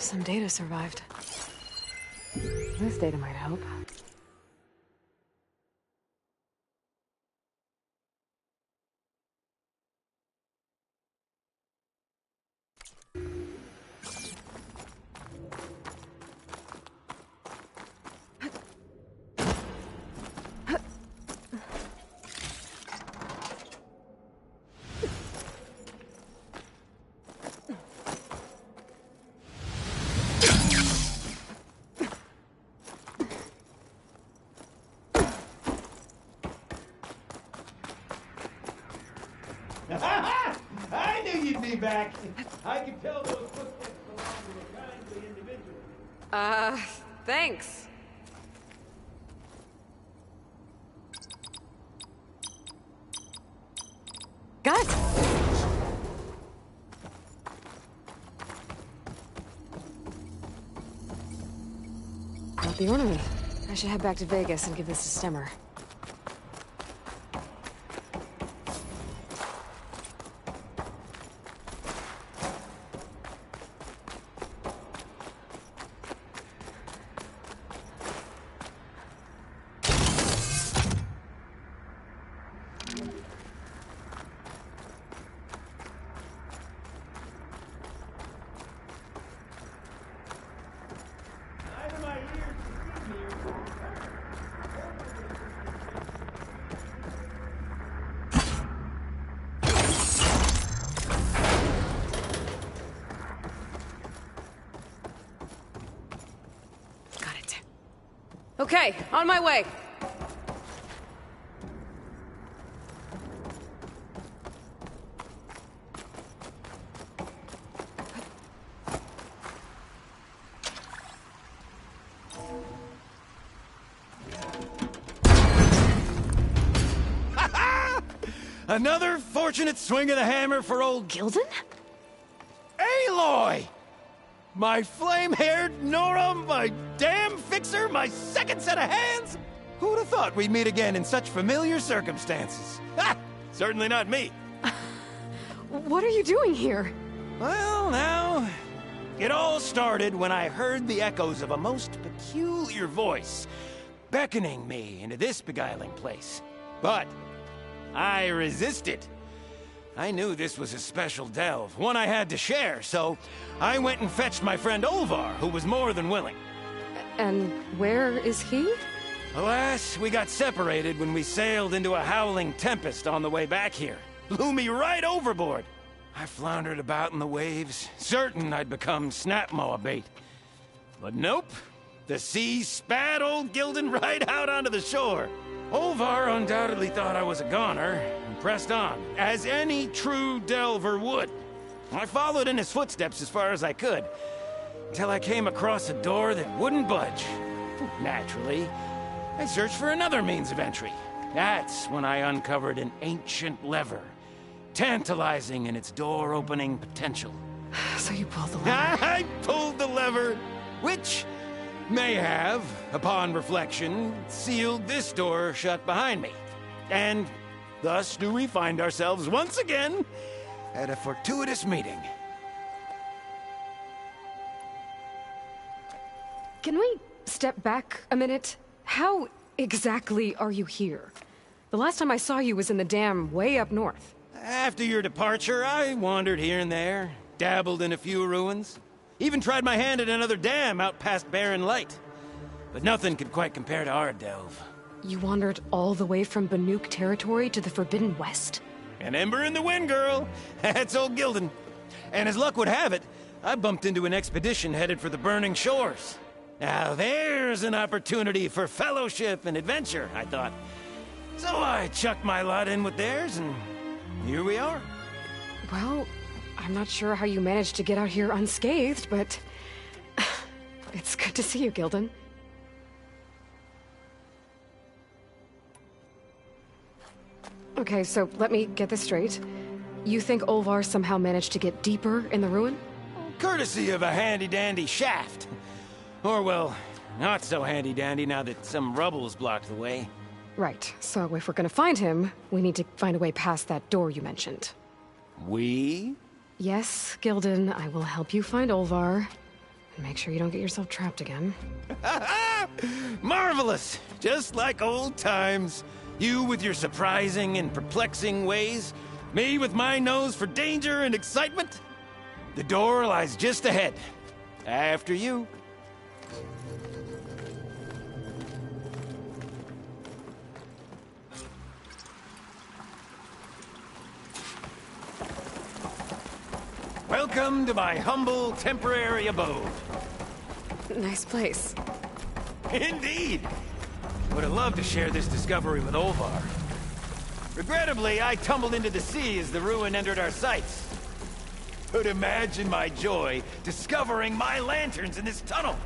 Some data survived. This data might help. I knew you'd be back. I could tell those footsteps belong to a kindly individual. Thanks. Got it. Got the ornament. I should head back to Vegas and give this to Stemmer. Okay, on my way. Another fortunate swing of the hammer for old Gilden? Aloy! My flame-haired Nora, my damn fixer, my second set of hands? Who'd have thought we'd meet again in such familiar circumstances? Ha! Certainly not me. What are you doing here? Well, now, it all started when I heard the echoes of a most peculiar voice beckoning me into this beguiling place. But I resisted. I knew this was a special delve, one I had to share, so I went and fetched my friend Olvar, who was more than willing. And where is he? Alas, we got separated when we sailed into a howling tempest on the way back here. Blew me right overboard. I floundered about in the waves, certain I'd become snapmaw bait. But nope, the sea spat old Gilden right out onto the shore. Olvar undoubtedly thought I was a goner, and pressed on, as any true delver would. I followed in his footsteps as far as I could, until I came across a door that wouldn't budge. Naturally, I searched for another means of entry. That's when I uncovered an ancient lever, tantalizing in its door-opening potential. So you pulled the lever. I pulled the lever, which may have, upon reflection, sealed this door shut behind me. And thus do we find ourselves once again at a fortuitous meeting. Can we step back a minute? How exactly are you here? The last time I saw you was in the dam way up north. After your departure, I wandered here and there, dabbled in a few ruins, even tried my hand at another dam out past Barren Light. But nothing could quite compare to our delve. You wandered all the way from Banuk territory to the Forbidden West? An ember in the wind, girl. That's old Gilden. And as luck would have it, I bumped into an expedition headed for the Burning Shores. Now there's an opportunity for fellowship and adventure, I thought. So I chucked my lot in with theirs, and here we are. Well, I'm not sure how you managed to get out here unscathed, but it's good to see you, Gilden. Okay, so let me get this straight. You think Olvar somehow managed to get deeper in the ruin? Courtesy of a handy-dandy shaft. Or, well, not so handy-dandy now that some rubble's blocked the way. Right, so if we're gonna find him, we need to find a way past that door you mentioned. We? Yes, Gilden, I will help you find Olvar. Make sure you don't get yourself trapped again. Marvelous! Just like old times. You with your surprising and perplexing ways. Me with my nose for danger and excitement. The door lies just ahead. After you. Welcome to my humble, temporary abode. Nice place. Indeed! Would have loved to share this discovery with Olvar. Regrettably, I tumbled into the sea as the ruin entered our sights. Could imagine my joy discovering my lanterns in this tunnel.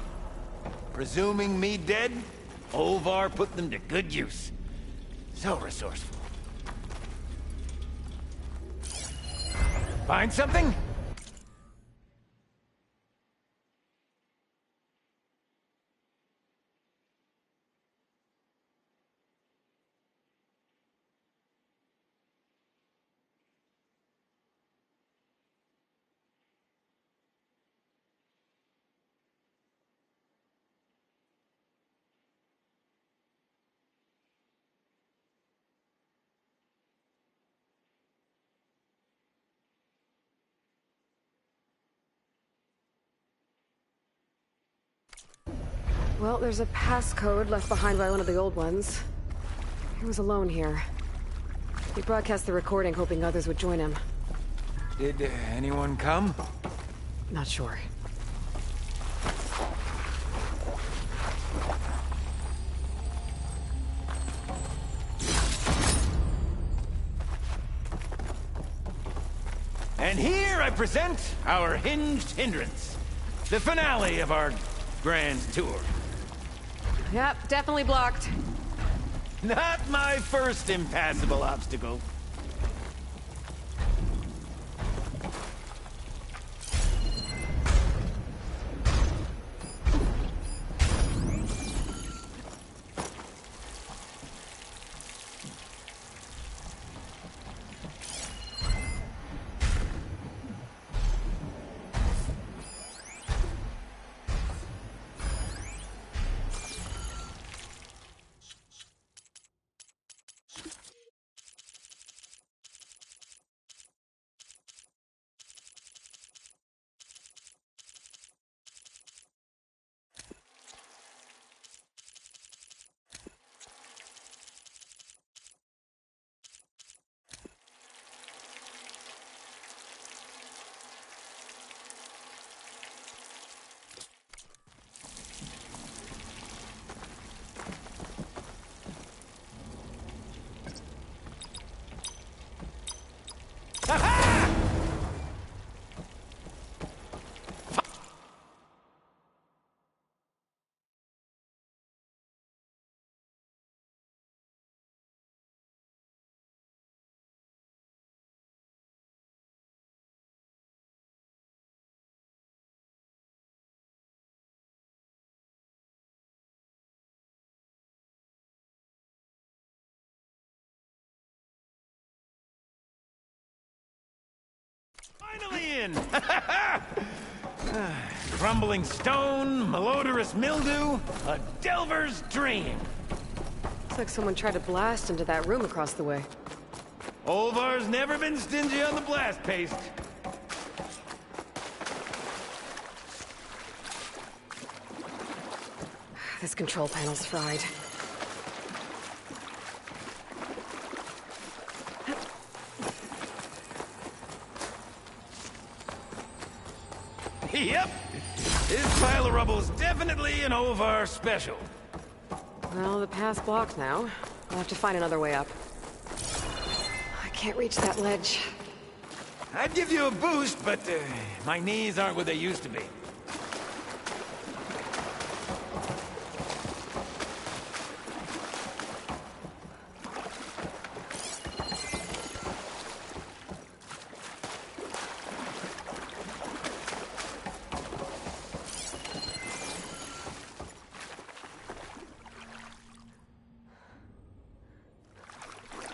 Presuming me dead, Olvar put them to good use. So resourceful. Find something? Well, there's a passcode left behind by one of the old ones. He was alone here. He broadcast the recording, hoping others would join him. Did anyone come? Not sure. And here I present our Hinged Hindrance. The finale of our grand tour. Yep, definitely blocked. Not my first impassable obstacle. Finally in! Crumbling stone, malodorous mildew, a delver's dream. Looks like someone tried to blast into that room across the way. Olvar's never been stingy on the blast paste. This control panel's fried. Yep. This pile of rubble's definitely an Olvar special. Well, the path's blocked now. I'll have to find another way up. I can't reach that ledge. I'd give you a boost, but my knees aren't what they used to be.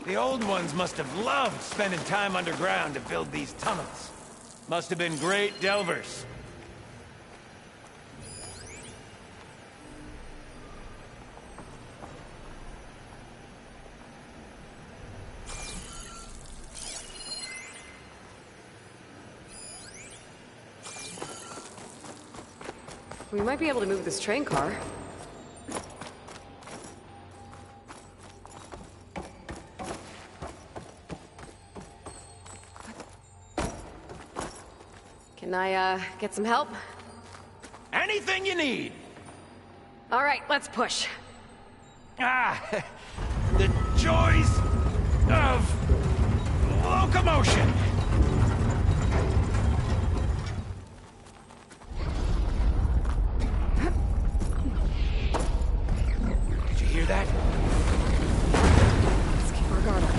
The old ones must have loved spending time underground to build these tunnels. Must have been great delvers. We might be able to move this train car. Can I, get some help? Anything you need. All right, let's push. Ah, the joys of locomotion. Did you hear that? Let's keep our guard up.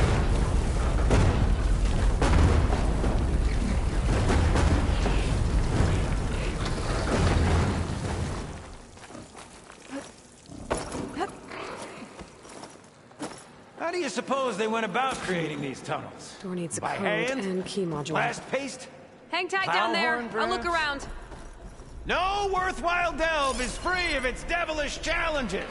How do you suppose they went about creating these tunnels? Door needs a By code hand? and key module. Blast paste? Hang tight Plow down there. horn, I'll look perhaps? around. No worthwhile delve is free of its devilish challenges.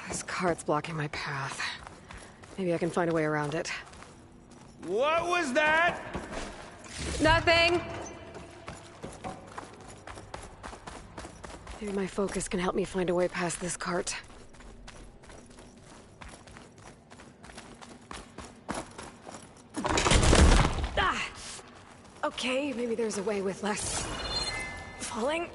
This cart's blocking my path. Maybe I can find a way around it. What was that? Nothing! Maybe my focus can help me find a way past this cart. Ah! Okay, maybe there's a way with less falling.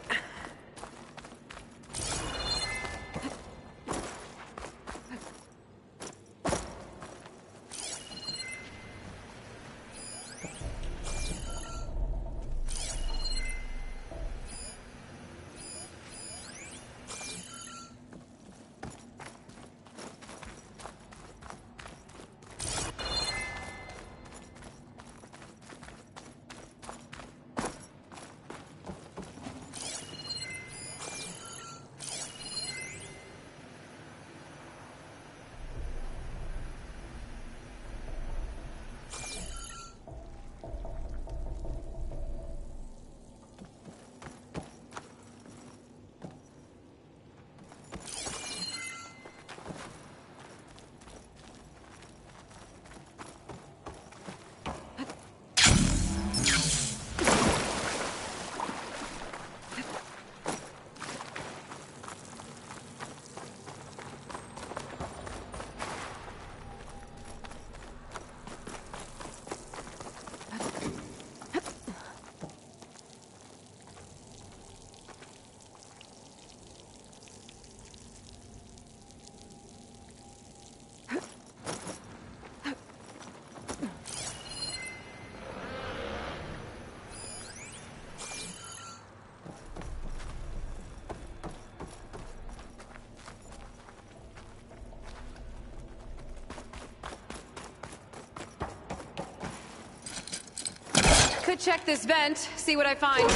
Could check this vent, see what I find.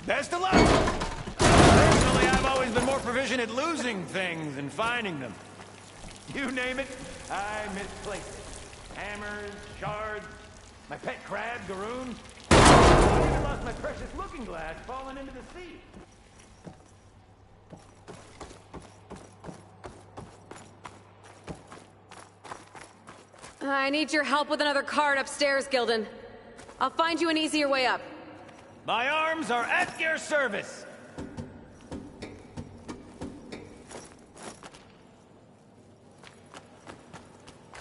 Best of luck! Personally, I've always been more proficient at losing things than finding them. You name it, I misplaced it. Hammers, shards, my pet crab, Garoon. I even lost my precious looking glass falling into the sea. I need your help with another cart upstairs, Gildan. I'll find you an easier way up. My arms are at your service.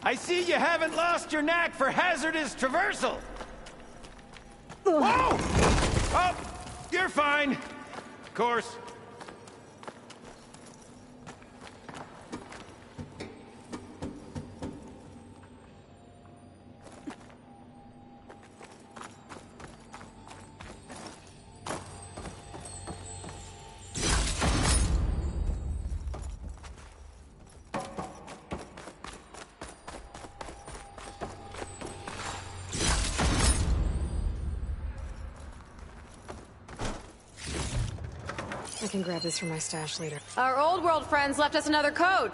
I see you haven't lost your knack for hazardous traversal. Whoa! Oh, you're fine. Of course. I can grab this from my stash later. Our old world friends left us another code.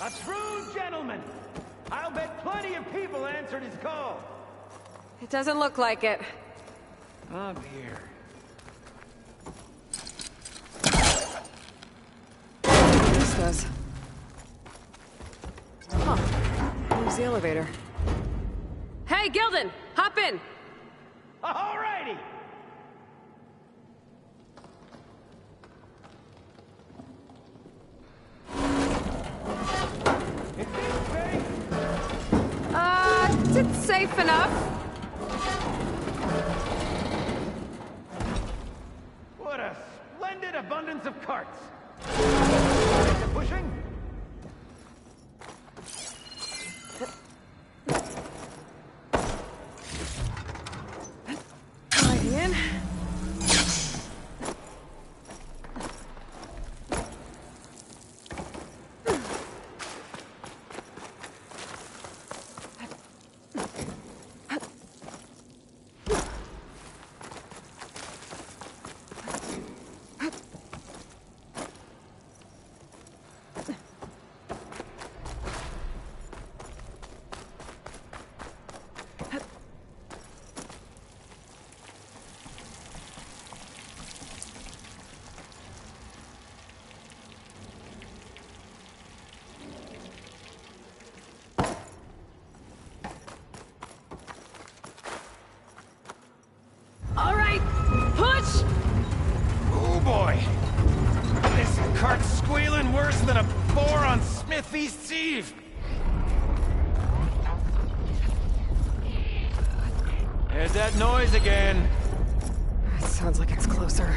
A true gentleman. I'll bet plenty of people answered his call. It doesn't look like it. Oh dear. This does. Huh. Where's the elevator? Hey, Gilden! Hop in! Alrighty! It's safe enough. What a splendid abundance of carts. Pushing? Right in. All right, push! Oh boy! This cart's squealing worse than a boar on Smith East Eve. There's that noise again. It sounds like it's closer.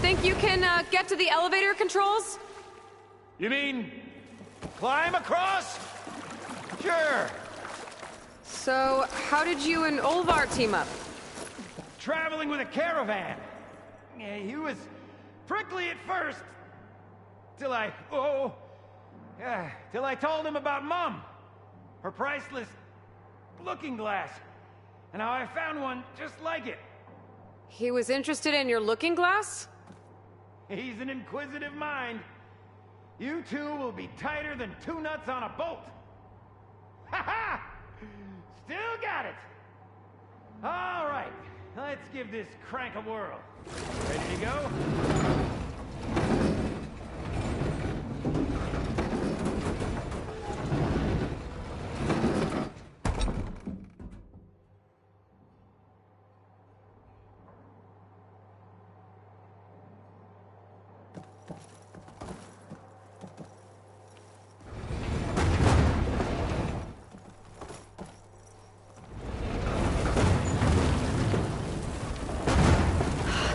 Think you can get to the elevator controls? You mean climb across? Sure. So, how did you and Olvar team up? Traveling with a caravan. Yeah, he was prickly at first. Till I told him about Mom. Her priceless looking glass. And how I found one just like it. He was interested in your looking glass? He's an inquisitive mind. You two will be tighter than two nuts on a bolt. Ha ha! Still got it. All right, let's give this crank a whirl. Ready to go?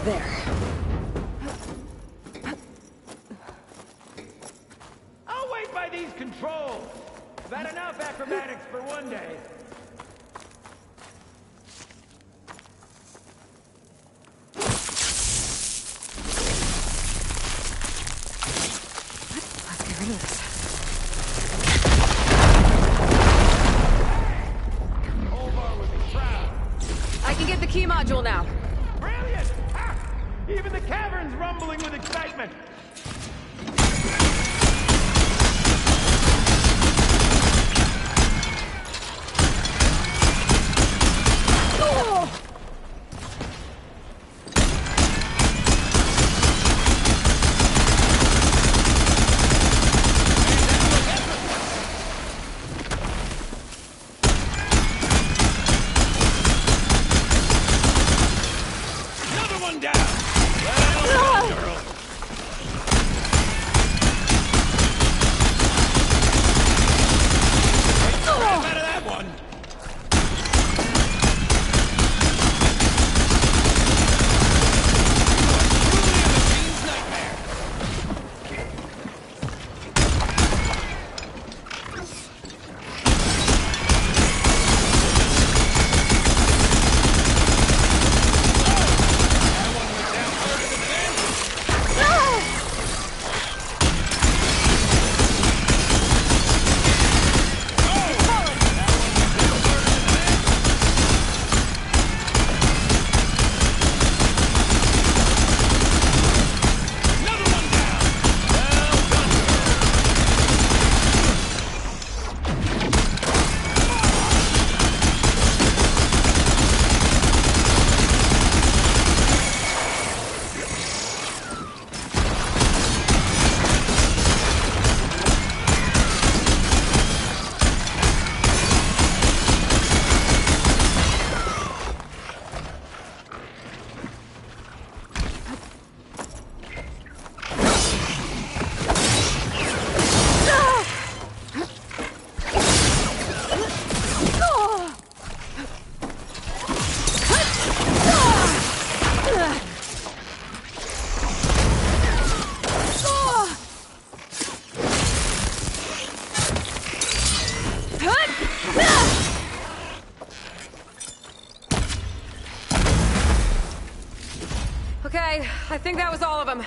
There. I'll wait by these controls. I've had enough acrobatics for one day. Let's get rid of this. Olvar would be proud. I can get the key module now. Brilliant! Ha! Even the cavern's rumbling with excitement. Oh! Another one down! Well, girl. Crap out of that one! Okay, I think that was all of them.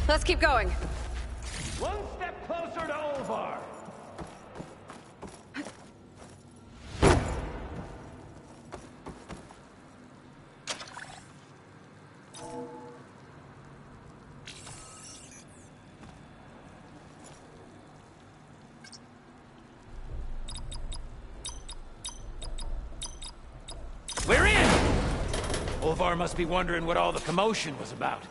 Let's keep going. One step closer to Olvar. We're in! Olvar must be wondering what all the commotion was about.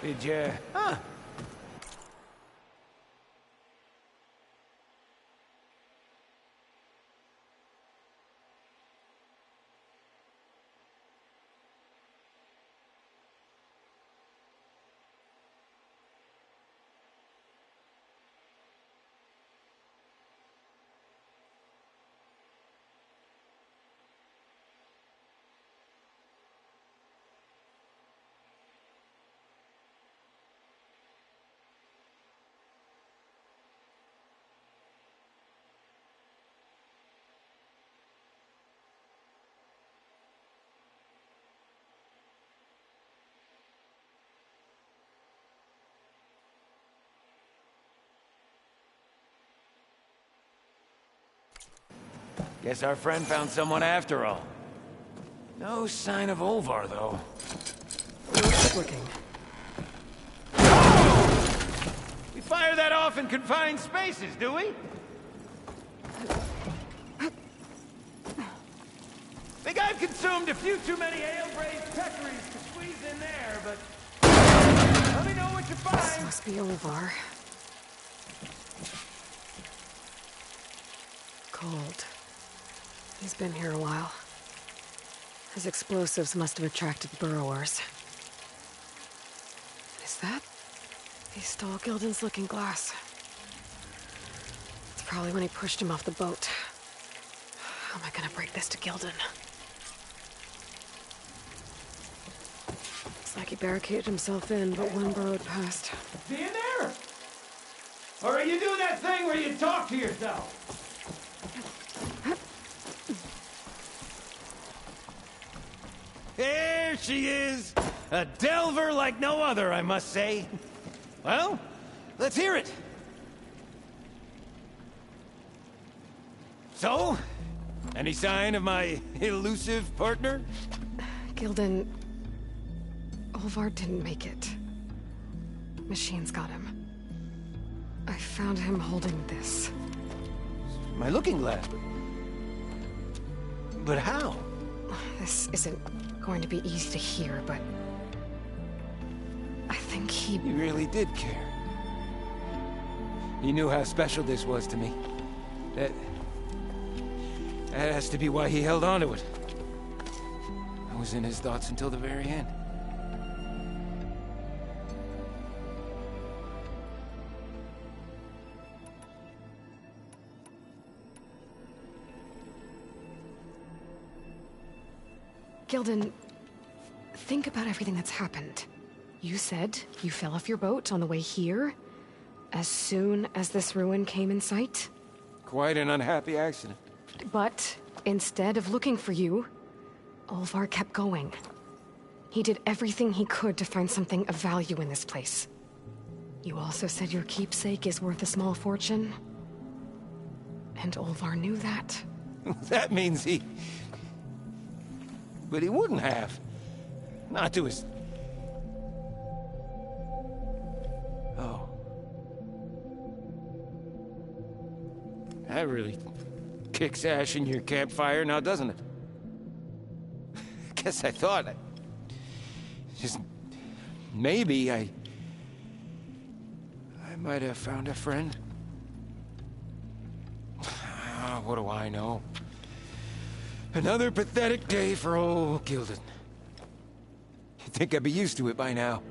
Did you... Huh. Guess our friend found someone after all. No sign of Olvar, though. Looking. Oh! We fire that off in confined spaces, do we? Think I've consumed a few too many ale-braised peccaries to squeeze in there, but... let me know what you find! This must be Olvar. Cold. He's been here a while. His explosives must have attracted burrowers. Is that? He stole Gildan's looking glass. It's probably when he pushed him off the boat. How am I gonna break this to Gildan? Looks like he barricaded himself in, but one burrowed past. Is he in there? Or are you doing that thing where you talk to yourself? There she is! A delver like no other, I must say. Well, let's hear it. So, any sign of my elusive partner? Gildan... Olvar didn't make it. Machines got him. I found him holding this. My looking glass. But how? This isn't going to be easy to hear, but... I think he... He really did care. He knew how special this was to me. That has to be why he held on to it. I was in his thoughts until the very end. Gildan, think about everything that's happened. You said you fell off your boat on the way here, as soon as this ruin came in sight. Quite an unhappy accident. But instead of looking for you, Olvar kept going. He did everything he could to find something of value in this place. You also said your keepsake is worth a small fortune. And Olvar knew that. That means he... But he wouldn't have. Not to his... Oh. That really kicks ash in your campfire now, doesn't it? Guess I thought... Just... Maybe I might have found a friend. What do I know? Another pathetic day for old Gildan. You'd think I'd be used to it by now.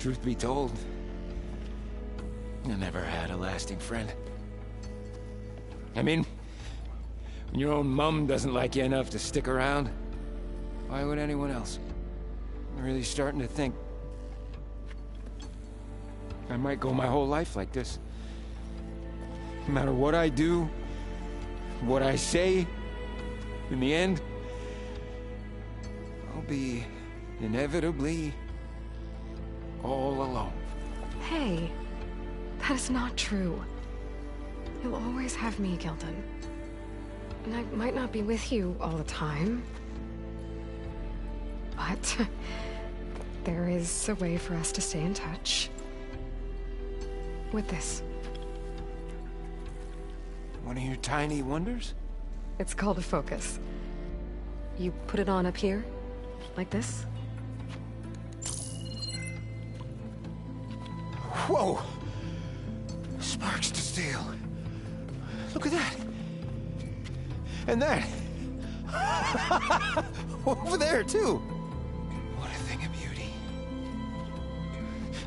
Truth be told, I never had a lasting friend. I mean, when your own mum doesn't like you enough to stick around, why would anyone else? I'm really starting to think I might go my whole life like this. No matter what I do, what I say, in the end, I'll be inevitably all alone. Hey, that is not true. You'll always have me, Gildan. And I might not be with you all the time, but there is a way for us to stay in touch. With this. One of your tiny wonders? It's called a focus. You put it on up here, like this. Whoa! Sparks to steel. Look at that. And that. Over there, too. What a thing of beauty.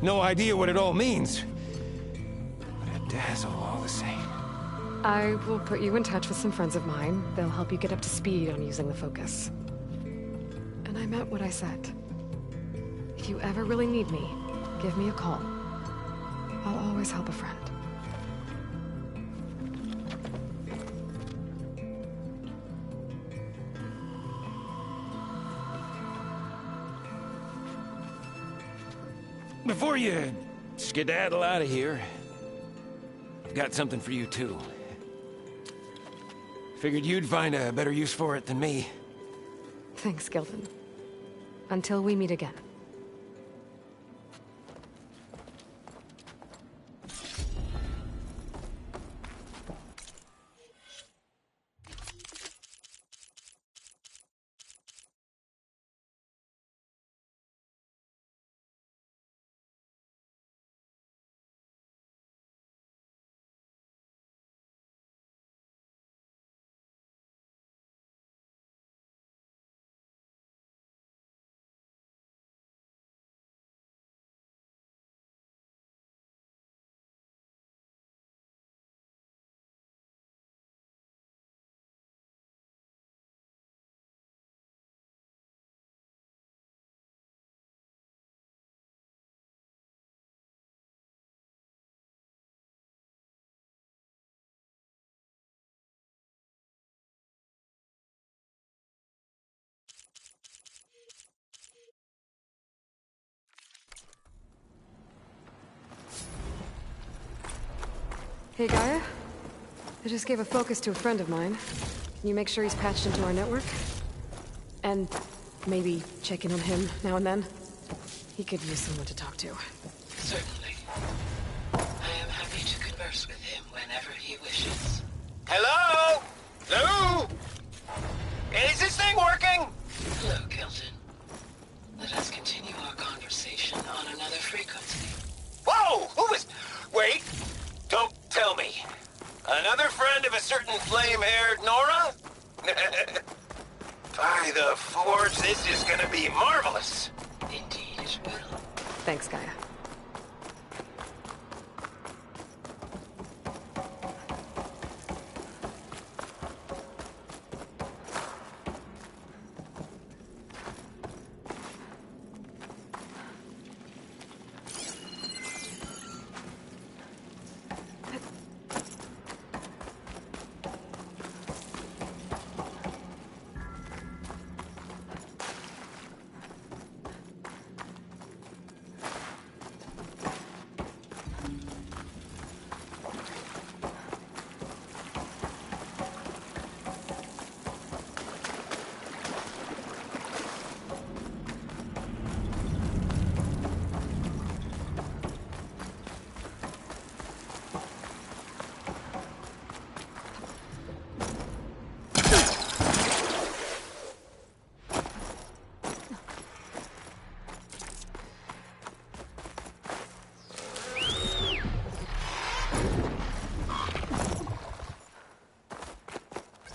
No idea what it all means. But a dazzle all the same. I will put you in touch with some friends of mine. They'll help you get up to speed on using the focus. And I meant what I said. If you ever really need me, give me a call. I'll always help a friend. Before you skedaddle out of here, I've got something for you, too. Figured you'd find a better use for it than me. Thanks, Gildan. Until we meet again. Hey, Gaia? I just gave a focus to a friend of mine. Can you make sure he's patched into our network? And maybe check in on him now and then? He could use someone to talk to. Certainly. I am happy to converse with him whenever he wishes. Hello? Lou? Is this thing working? Hello, Gildan. Let us continue our conversation on another frequency. Whoa! Who is... Wait! Don't tell me. Another friend of a certain flame-haired Nora? By the Forge, this is gonna be marvelous. Indeed it will. Thanks, Gaia.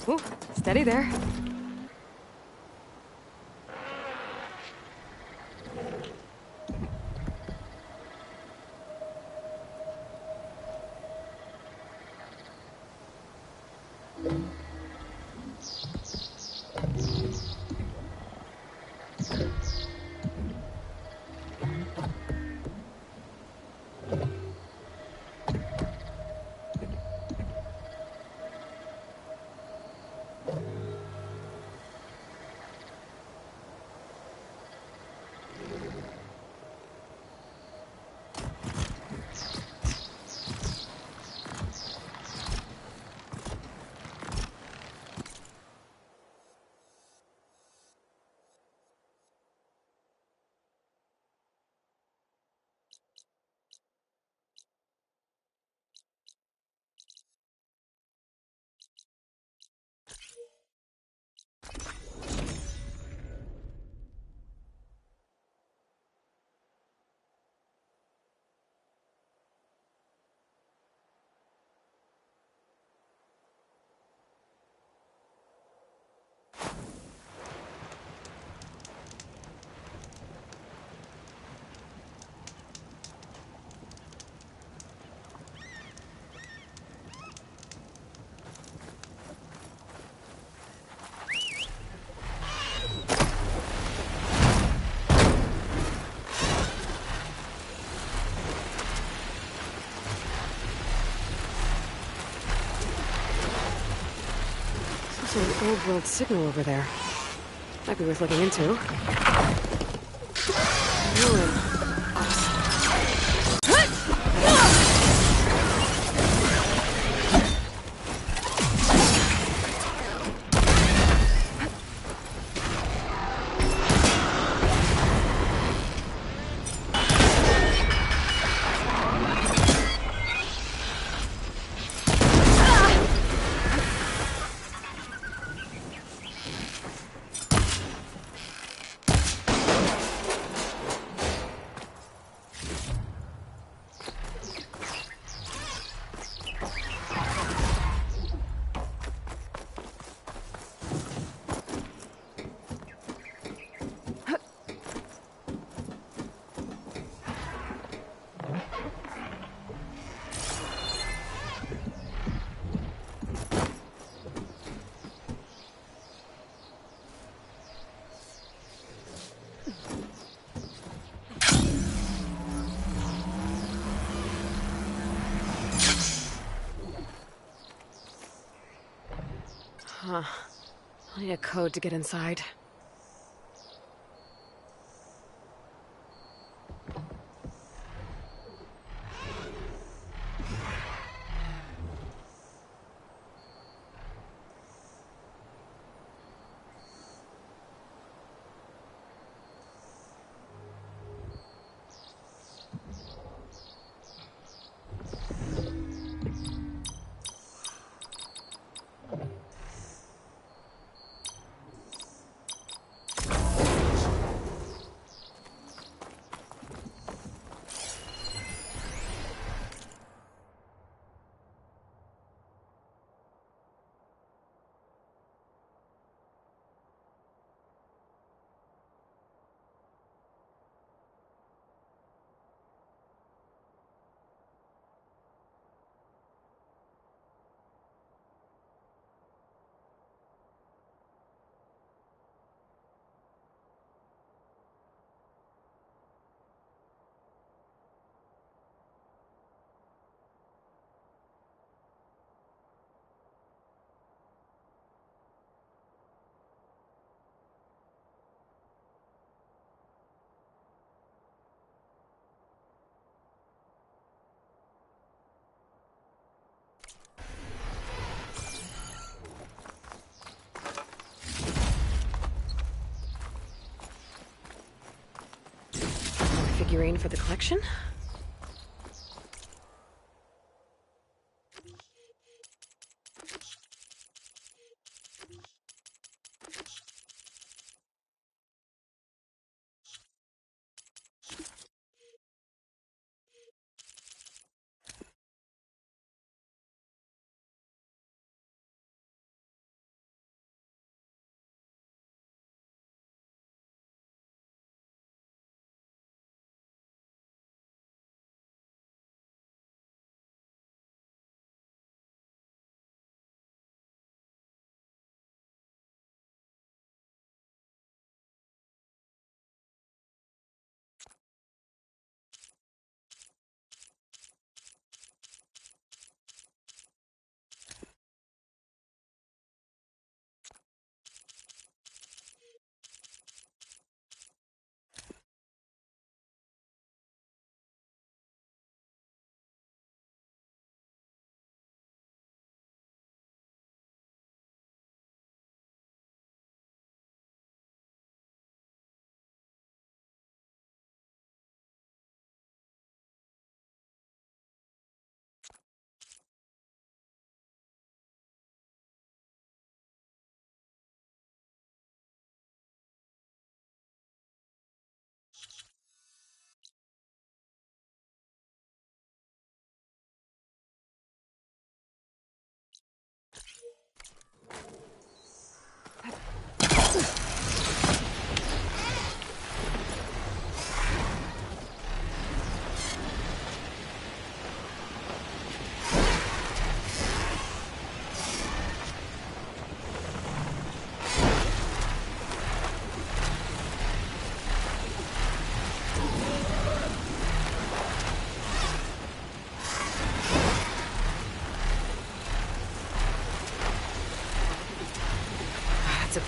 Ooh, steady there. Old world signal over there. Might be worth looking into. Ruin. Huh. I'll need a code to get inside. Figurine for the collection?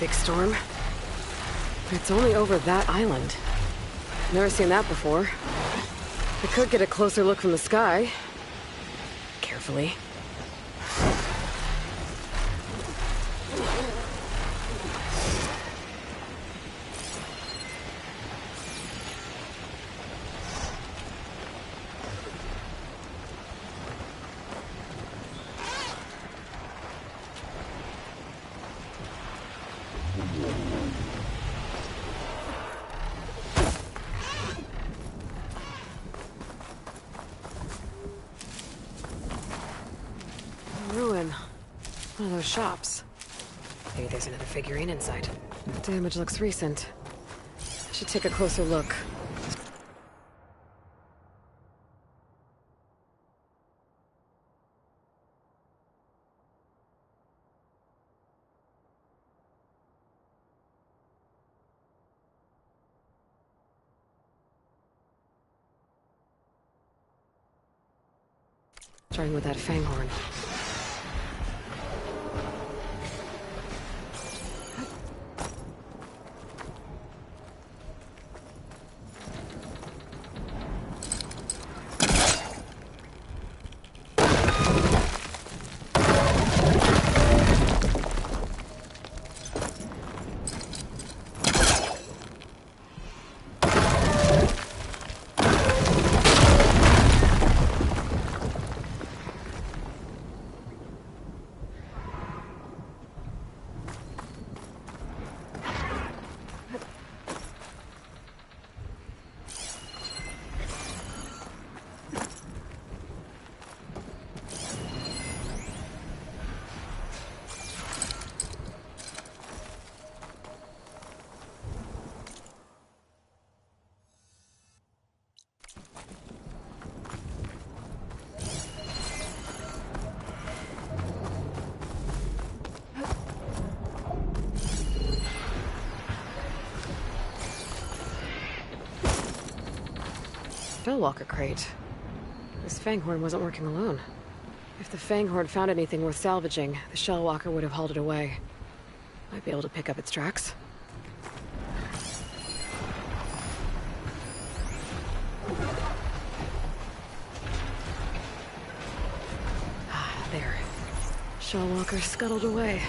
big storm. It's only over that island. Never seen that before. I could get a closer look from the sky. Carefully. One of those shops. Maybe there's another figurine inside. The damage looks recent. I should take a closer look. Starting with that fanghorn. Shellwalker crate. This Fanghorn wasn't working alone. If the Fanghorn found anything worth salvaging, the Shellwalker would have hauled it away. Might be able to pick up its tracks. Ah, there. Shellwalker scuttled away.